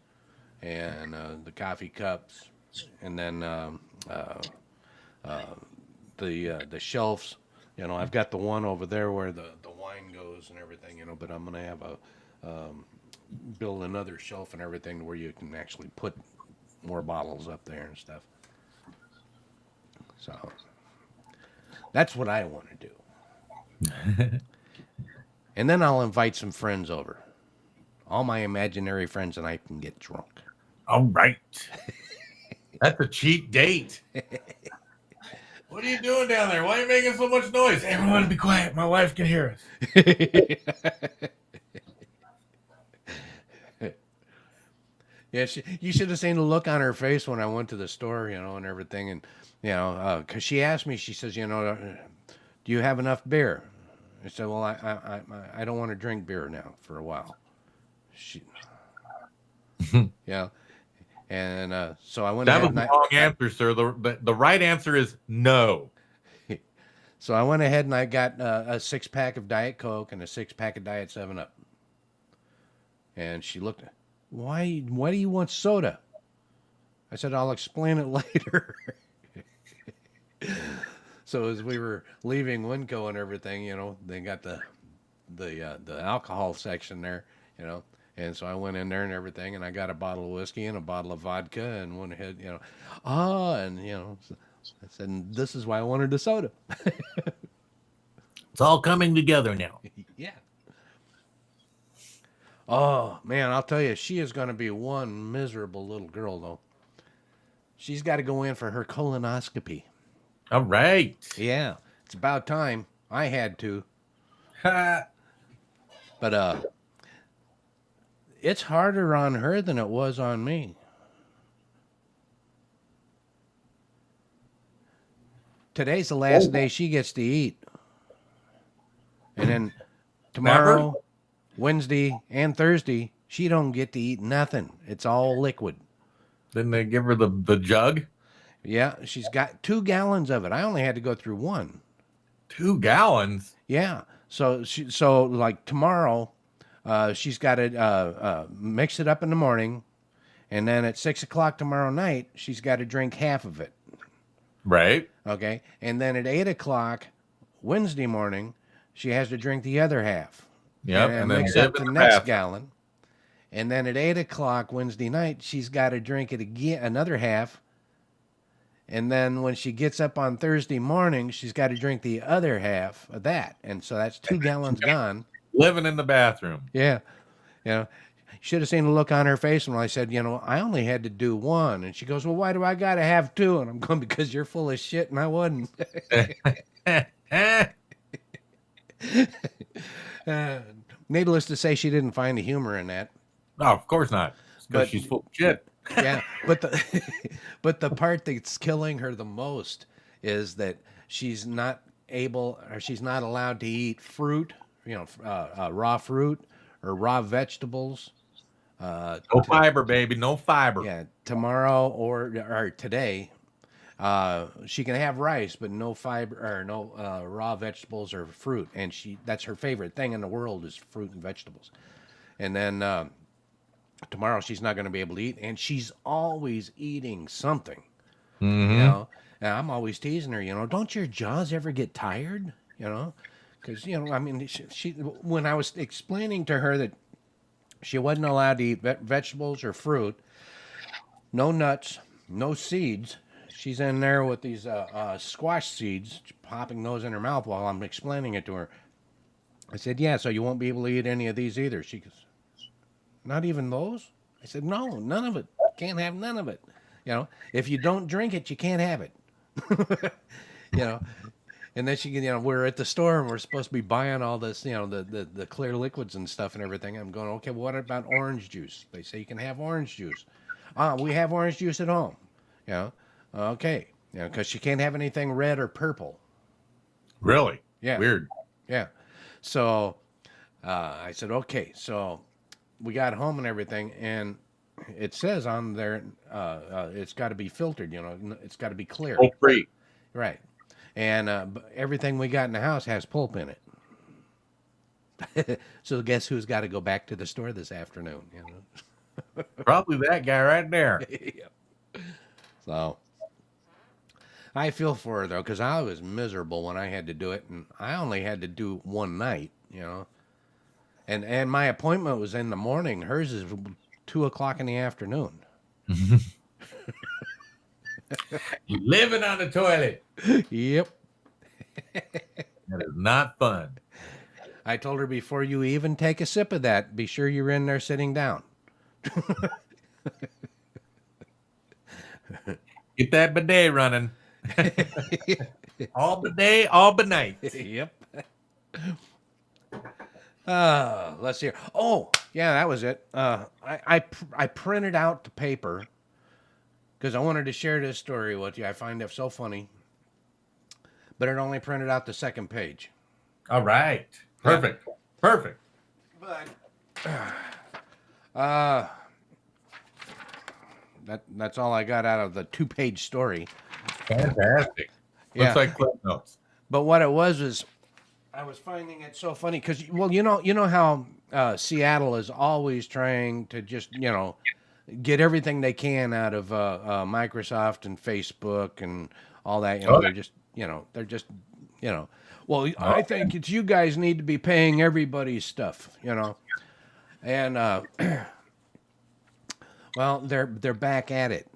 and the coffee cups, and then the shelves. I've got the one over there where the wine goes and everything. But I'm gonna have build another shelf and everything where you can actually put more bottles up there and stuff. So that's what I want to do. And then I'll invite some friends over. All my imaginary friends, and I can get drunk. All right. That's a cheap date. What are you doing down there? Why are you making so much noise? Everyone be quiet. My wife can hear us. Yeah, you should have seen the look on her face when I went to the store, and everything. And, because she asked me, she says, do you have enough beer? I said, well, I don't want to drink beer now for a while. And so I went that ahead. That was the wrong answer, sir. The right answer is no. So I went ahead and I got a 6-pack of Diet Coke and a 6-pack of Diet 7-Up. And she looked, why do you want soda? I said, I'll explain it later. So as we were leaving Winco and everything, they got the alcohol section there, and so I went in there and everything, and I got a bottle of whiskey and a bottle of vodka, and went ahead, I said, this is why I wanted the soda. It's all coming together now. Yeah. Oh man, I'll tell you, she is going to be one miserable little girl though. She's got to go in for her colonoscopy. All right. Yeah, it's about time. I had to, Ha. but it's harder on her than it was on me. Today's the last day she gets to eat. And then tomorrow, Wednesday, and Thursday, she don't get to eat nothing. It's all liquid. Didn't they give her the jug? Yeah, she's got 2 gallons of it. I only had to go through 1. 2 gallons. Yeah. So like tomorrow, she's got to mix it up in the morning, and then at 6 o'clock tomorrow night, she's got to drink half of it. Right. Okay, and then at 8 o'clock Wednesday morning, she has to drink the other half. Yep. And then mix live up the in next bathroom. gallon. And then at 8 o'clock Wednesday night, she's got to drink it again, another half. And then when she gets up on Thursday morning, she's got to drink the other half of that. And so that's 2 gallons gone. Living in the bathroom. Yeah. You know, should have seen the look on her face when I said, I only had to do 1. And she goes, well, why do I got to have 2? And I'm going, because you're full of shit and I wasn't. Needless to say, she didn't find the humor in that. No, of course not. Because But- she's full of shit. Yeah, but the part that's killing her the most is that she's not allowed to eat fruit, raw fruit or raw vegetables. No fiber, baby. No fiber. Yeah, tomorrow or today, she can have rice, but no fiber or no raw vegetables or fruit. And that's her favorite thing in the world is fruit and vegetables. And then tomorrow she's not going to be able to eat, and she's always eating something. Mm-hmm. And I'm always teasing her. Don't your jaws ever get tired? Because I mean, she when I was explaining to her that she wasn't allowed to eat vegetables or fruit, no nuts, no seeds. She's in there with these squash seeds, popping those in her mouth while I'm explaining it to her. I said, yeah, so you won't be able to eat any of these either. She goes, not even those? I said, no, none of it. Can't have none of it. If you don't drink it, you can't have it. And then we're at the store and we're supposed to be buying all this, the clear liquids and stuff and everything. I'm going, okay, what about orange juice? They say you can have orange juice. We have orange juice at home. Okay. Because she can't have anything red or purple. Really? Yeah. Weird. Yeah. So I said, okay. So we got home and everything, and it says on there it's got to be filtered. It's got to be clear. Oh, free. Right. And everything we got in the house has pulp in it. So guess who's got to go back to the store this afternoon? Probably that guy right there. So I feel for her though, because I was miserable when I had to do it, and I only had to do one night. And my appointment was in the morning. Hers is 2 o'clock in the afternoon. You living on the toilet. Yep. That is not fun. I told her before you even take a sip of that, be sure you're in there sitting down. Get that bidet running. All bidet, all benight. Yep. Let's see here. Oh, yeah, that was it. I printed out the paper because I wanted to share this story with you. I find it so funny. But it only printed out the second page. All right. Perfect. Perfect. But that's all I got out of the 2-page story. Fantastic. Yeah. Looks like clip notes. But what it was I was finding it so funny because, well, you know how Seattle is always trying to just, get everything they can out of Microsoft and Facebook and all that. Okay. They're just, well, I think it's you guys need to be paying everybody's stuff, and well, they're back at it.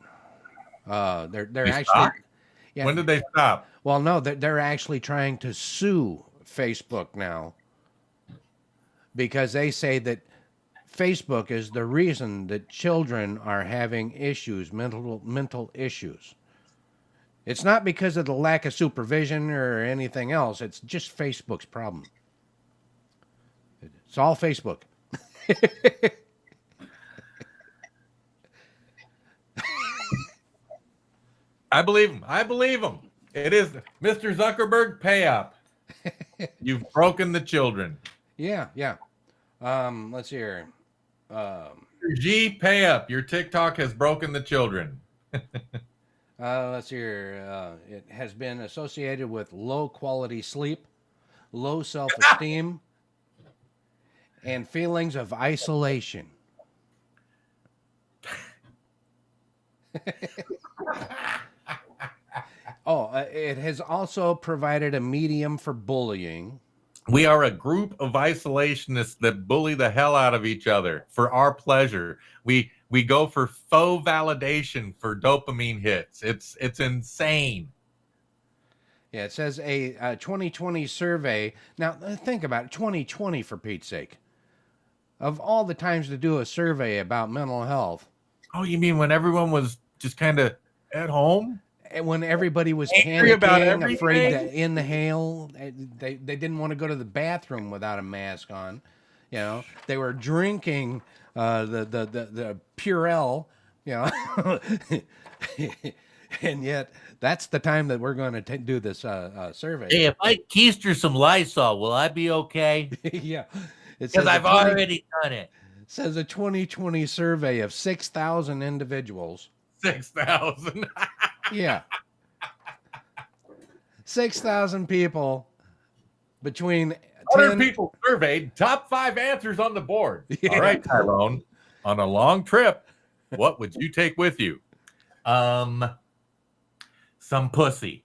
They're They actually, stopped? yeah. When did they stop? Well, no, they're actually trying to sue Facebook now because they say that Facebook is the reason that children are having issues, mental issues. It's not because of the lack of supervision or anything else. It's just Facebook's problem. It's all Facebook. I believe him. I believe him. It is Mr. Zuckerberg, pay up. You've broken the children. Yeah. Let's see here. G, pay up. Your TikTok has broken the children. Let's see here. It has been associated with low quality sleep, low self esteem, and feelings of isolation. It has also provided a medium for bullying. We are a group of isolationists that bully the hell out of each other for our pleasure. We go for faux validation for dopamine hits. It's insane. Yeah, it says a 2020 survey. Now, think about it. 2020, for Pete's sake. Of all the times to do a survey about mental health. Oh, you mean when everyone was just kind of at home? And when everybody was Angry about panicking, afraid to everything? inhale, they didn't want to go to the bathroom without a mask on. You know, they were drinking the Purell, you know, and yet that's the time that we're going to do this survey. Hey, if I keister some Lysol, will I be okay? Yeah, it Because says I've already done it. says a 2020 survey of 6,000 individuals. 6,000. Yeah. 6,000 people between 100 10 people surveyed, top 5 answers on the board. Yeah. All right, Tyrone, on a long trip, what would you take with you? Some pussy.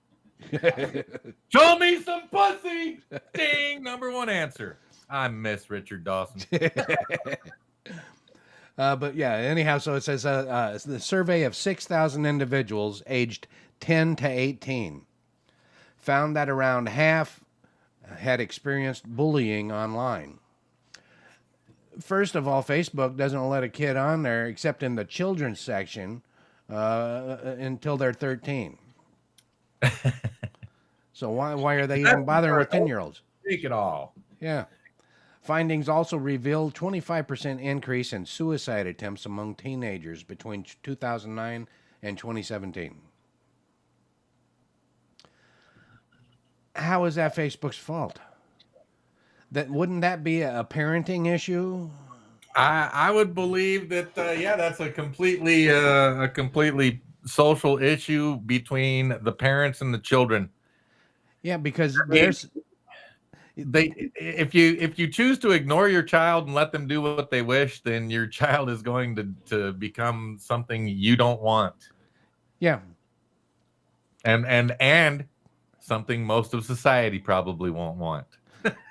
Show me some pussy. Ding, number 1 answer. I miss Richard Dawson. But yeah, anyhow, so it says the survey of 6,000 individuals aged 10 to 18 found that around half had experienced bullying online. First of all, Facebook doesn't let a kid on there except in the children's section until they're 13. So why are they even bothering with 10-year-olds? Take it all. Yeah. Findings also revealed 25% increase in suicide attempts among teenagers between 2009 and 2017. How is that Facebook's fault? Wouldn't that be a parenting issue? I would believe that that's a completely social issue between the parents and the children. Yeah, because there's if you choose to ignore your child and let them do what they wish, then your child is going to become something you don't want. Yeah. And something most of society probably won't want.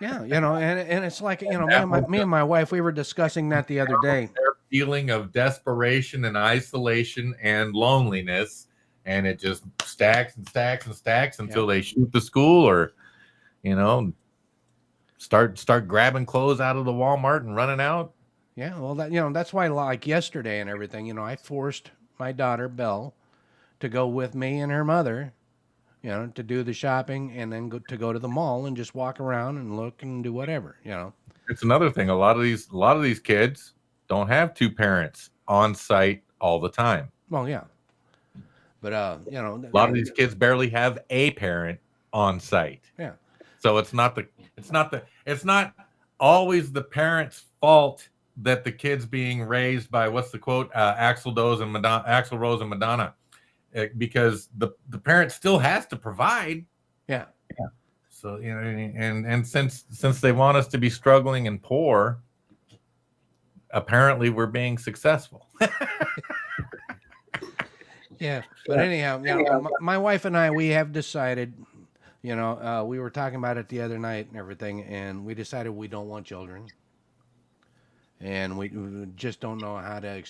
Yeah, and it's like, me and my wife, we were discussing that the other day. Their feeling of desperation and isolation and loneliness, and it just stacks and stacks and stacks until they shoot the school or, start grabbing clothes out of the Walmart and running out. Yeah, well, that's why, like yesterday and everything, I forced my daughter Belle to go with me and her mother, to do the shopping and then go to the mall and just walk around and look and do whatever, It's another thing. A lot of these kids don't have 2 parents on site all the time. Well, yeah, but a lot of these kids barely have a parent on site. Yeah. So it's not always the parent's fault that the kid's being raised by, what's the quote, Axl Rose and Madonna, because the parent still has to provide. Yeah. So and since they want us to be struggling and poor, apparently we're being successful. Yeah, but anyhow, my wife and I, we have decided, we were talking about it the other night and everything, and we decided we don't want children. And we just don't know how to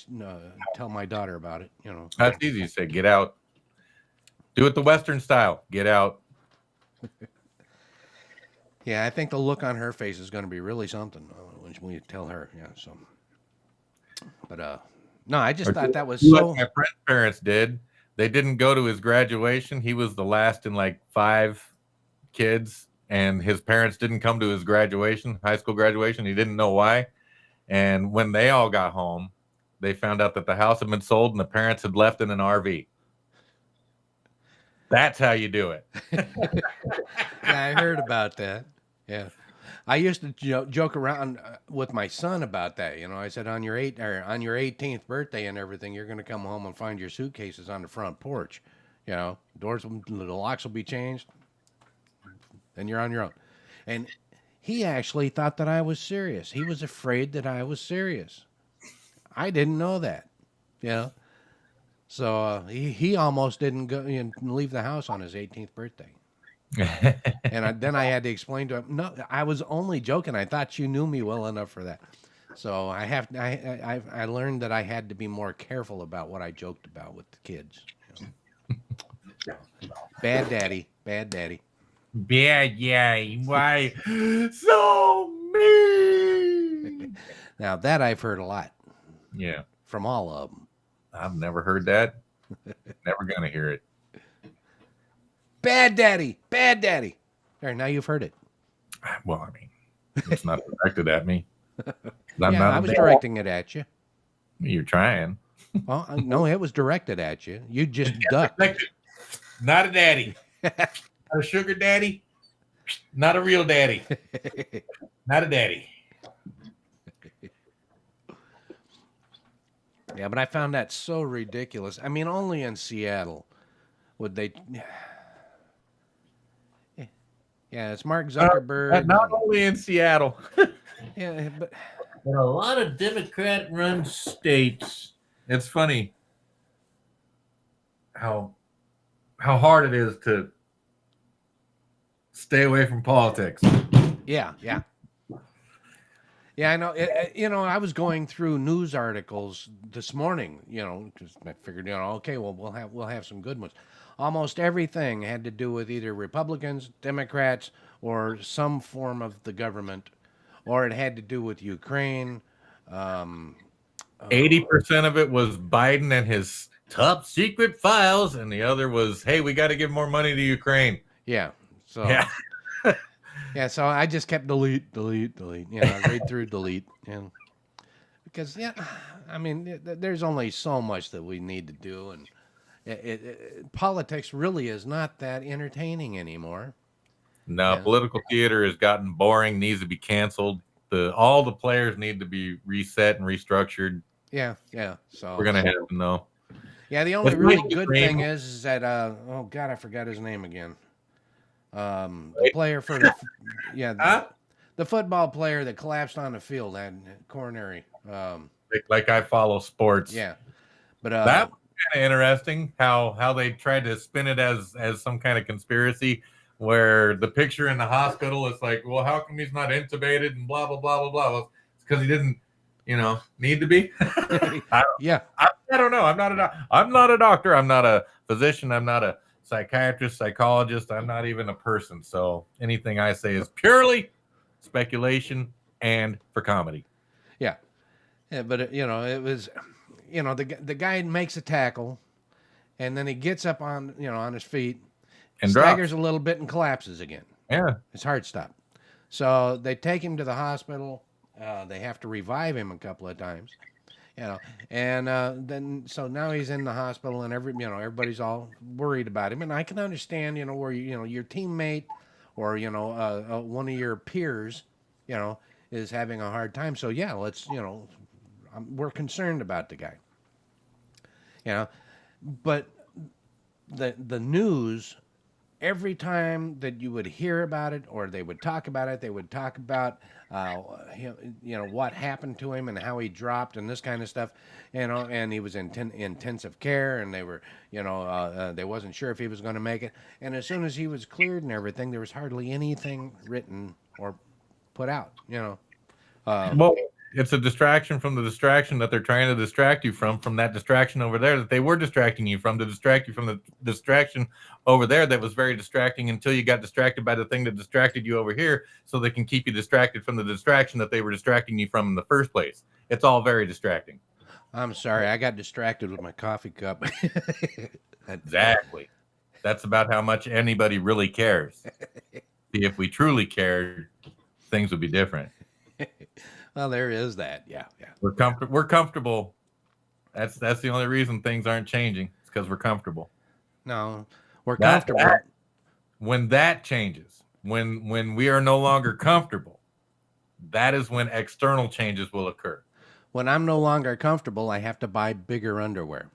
tell my daughter about it, That's easy to say. Get out. Do it the Western style. Get out. Yeah, I think the look on her face is going to be really something when we tell her. Yeah, so. But no, I just Or thought that was what so. my friend's parents did. They didn't go to his graduation. He was the last in like 5 kids, and his parents didn't come to his graduation, high school graduation. He didn't know why. And when they all got home, they found out that the house had been sold and the parents had left in an RV. That's how you do it. Yeah, I heard about that. Yeah. I used to joke around with my son about that. You know, I said on your 18th birthday and everything, you're going to come home and find your suitcases on the front porch. You know, the locks will be changed, and you're on your own. And he actually thought that I was serious. He was afraid that I was serious. I didn't know that. You know, so he almost didn't go and leave the house on his 18th birthday. And then I had to explain to him, no, I was only joking. I thought you knew me well enough for that. So I learned that I had to be more careful about what I joked about with the kids. You know? Bad daddy. Bad, yeah. Why so mean? Now that I've heard a lot Yeah, from all of them. I've never heard that. Never gonna hear it. Bad daddy. There, now you've heard it. Well, I mean, it's not directed at me. I was directing it at you. You're trying. Well, no, it was directed at you. You just ducked. Not a daddy. Not a sugar daddy. Not a real daddy. Not a daddy. Yeah, but I found that so ridiculous. I mean, only in Seattle would they. Yeah, it's Mark Zuckerberg. Not only in Seattle. Yeah, but In a lot of Democrat-run states, it's funny how hard it is to stay away from politics. yeah. I know. I was going through news articles this morning. You know, because I figured, okay, well, we'll have some good ones. Almost everything had to do with either Republicans, Democrats, or some form of the government, or it had to do with Ukraine. 80% of it was Biden and his top secret files, and the other was, hey, we got to give more money to Ukraine. Yeah. So Yeah. yeah. So I just kept delete. Read through delete, and because I mean, there's only so much that we need to do, and politics really is not that entertaining anymore. No, political theater has gotten boring, needs to be canceled. All the players need to be reset and restructured. Yeah. So We're gonna have to know. Yeah, the only With really Ukraine- good thing is that oh god, I forgot his name again. The player for the the football player that collapsed on the field had coronary. Like I follow sports. Yeah, but That was kind of interesting how they tried to spin it as some kind of conspiracy, where the picture in the hospital is like, well, how come he's not intubated and blah blah blah blah blah. Well, it's because he didn't, need to be. I don't know. I'm not a doctor. I'm not a physician. I'm not a psychiatrist, psychologist. I'm not even a person. So anything I say is purely speculation and for comedy. Yeah, but it was, the guy makes a tackle, and then he gets up on his feet, And staggers drops. a little bit and collapses again. Yeah. His heart stopped. So they take him to the hospital. They have to revive him a couple of times, and then so now he's in the hospital, and everybody's all worried about him, and I can understand, where your teammate or one of your peers, is having a hard time. So yeah, let's we're concerned about the guy, but the news. Every time that you would hear about it or they would talk about it, they would talk about, what happened to him and how he dropped and this kind of stuff, and he was in intensive care, and they were, they wasn't sure if he was going to make it. And as soon as he was cleared and everything, there was hardly anything written or put out, Well, it's a distraction from the distraction that they're trying to distract you from that distraction over there that they were distracting you from, to distract you from the distraction over there that was very distracting until you got distracted by the thing that distracted you over here, so they can keep you distracted from the distraction that they were distracting you from in the first place. It's all very distracting. I'm sorry, I got distracted with my coffee cup. Exactly. That's about how much anybody really cares. See, if we truly cared, things would be different. Well, there is that. Yeah, yeah. We're comfortable. We're comfortable. That's the only reason things aren't changing. It's because we're comfortable. No, we're That- comfortable. that- when that changes, when we are no longer comfortable, that is when external changes will occur. When I'm no longer comfortable, I have to buy bigger underwear.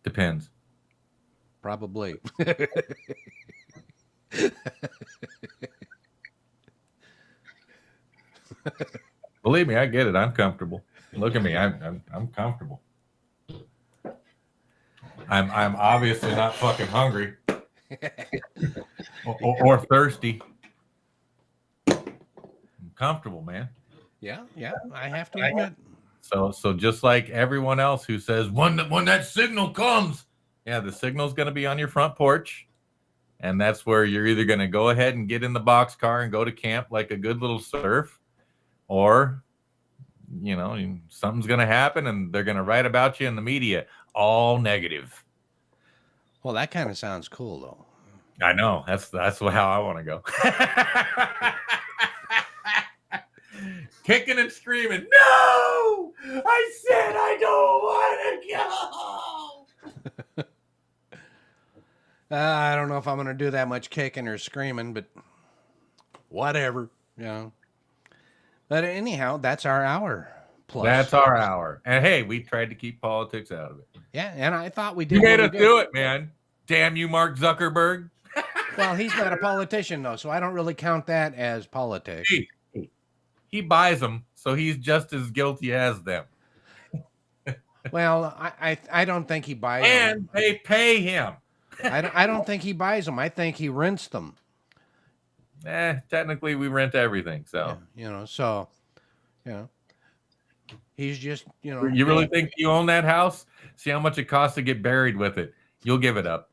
Depends. Probably. Believe me, I get it. I'm comfortable. Look at me. I'm comfortable. I'm obviously not fucking hungry or thirsty. I'm comfortable, man. Yeah, yeah. I have to admit. So just like everyone else who says when that signal comes, yeah, the signal's going to be on your front porch, and that's where you're either going to go ahead and get in the boxcar and go to camp like a good little surf, or something's going to happen and they're going to write about you in the media, all negative. Well, that kind of sounds cool, though. I know. That's how I want to go. Kicking and screaming, no! I said I don't want to go! I don't know if I'm going to do that much kicking or screaming, but whatever, But anyhow, that's our hour plus. That's our hour. And hey, we tried to keep politics out of it. Yeah, and I thought we did. You made really us good. do it, man. Damn you, Mark Zuckerberg. Well, he's not a politician, though, so I don't really count that as politics. He buys them, so he's just as guilty as them. Well, I don't think he buys And them. they pay him. I don't think he buys them. I think he rents them. Technically, we rent everything, so. He's just, You really think you own that house? See how much it costs to get buried with it. You'll give it up.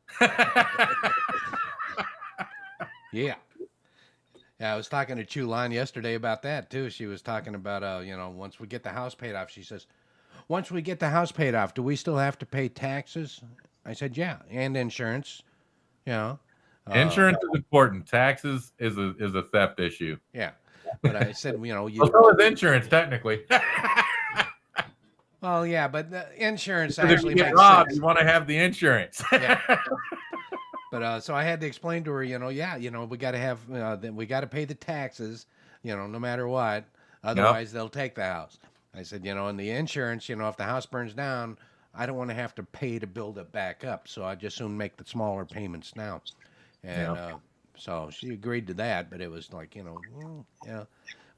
Yeah. Yeah, I was talking to Chulan yesterday about that too. She was talking about, once we get the house paid off, she says, once we get the house paid off, do we still have to pay taxes? I said, yeah, and insurance. Insurance is important. Taxes is a theft issue. Yeah, but I said, Well, so is insurance technically. Well, yeah, but the insurance If you actually get makes robbed, sense. you want to have the insurance. Yeah. But so I had to explain to her, we got to have, we got to pay the taxes, no matter what. Otherwise, they'll take the house. I said, and the insurance, if the house burns down, I don't want to have to pay to build it back up. So I just soon make the smaller payments now. And so she agreed to that, but it was like, yeah.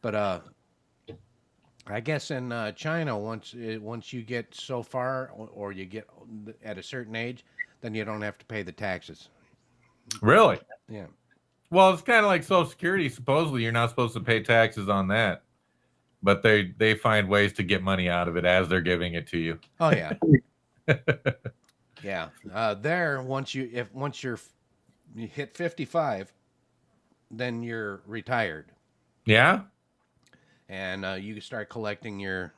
But I guess in China, once you get so far or you get at a certain age, then you don't have to pay the taxes. Really? Yeah. Well, it's kind of like Social Security. Supposedly, you're not supposed to pay taxes on that, but they find ways to get money out of it as they're giving it to you. Oh yeah. Yeah. There, once you hit 55, then you're retired, Yeah. and you can start collecting your.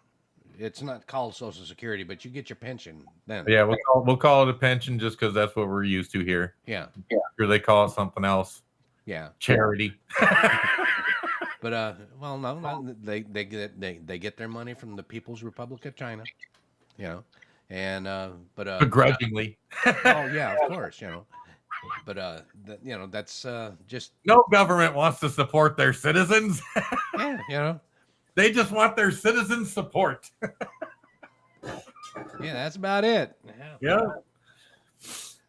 It's not called Social Security, but you get your pension then. Yeah, we'll call it a pension just because that's what we're used to here. Yeah. Or they call it something else. Yeah. Charity. But well, no, they get their money from the People's Republic of China, and but Begrudgingly. oh yeah, of course, but that's just No government wants to support their citizens. yeah, They just want their citizens' support. yeah, that's about it. Yeah.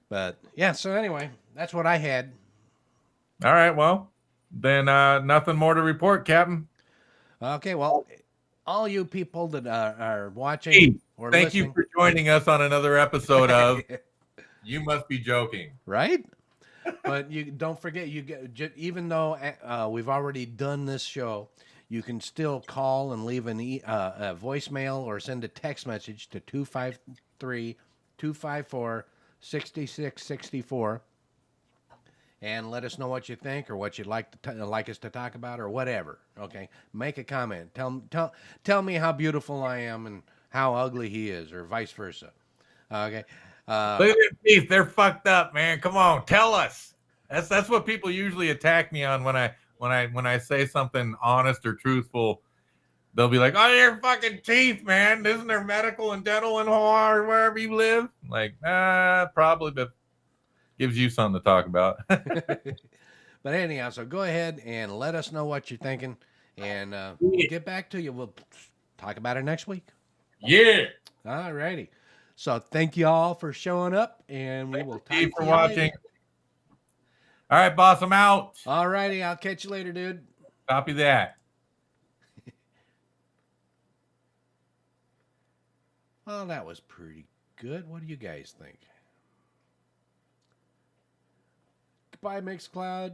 But yeah, so anyway, that's what I had. All right. Well, then nothing more to report, Captain. Okay, well, all you people that are watching Hey, or thank listening, you for joining us on another episode of You Must Be Joking. right? But you don't forget, you get even though we've already done this show, you can still call and leave a voicemail or send a text message to 253-254-6664. and let us know what you think or what you'd like us to talk about or whatever. Okay, make a comment. Tell me how beautiful I am and how ugly he is, or vice versa. Okay. Look at their teeth; they're fucked up, man. Come on, tell us. That's what people usually attack me on when I say something honest or truthful. They'll be like, "Oh, your fucking teeth, man! Isn't there medical and dental in Hawaii or wherever you live?" Like, probably, but gives you something to talk about. But anyhow, so go ahead and let us know what you're thinking, and we'll get back to you. We'll talk about it next week. Yeah. All righty. So thank you all for showing up, and we will talk Thank you to for you watching. later. All right, boss, I'm out. All righty. I'll catch you later, dude. Copy that. Well, that was pretty good. What do you guys think? Goodbye, Mixcloud.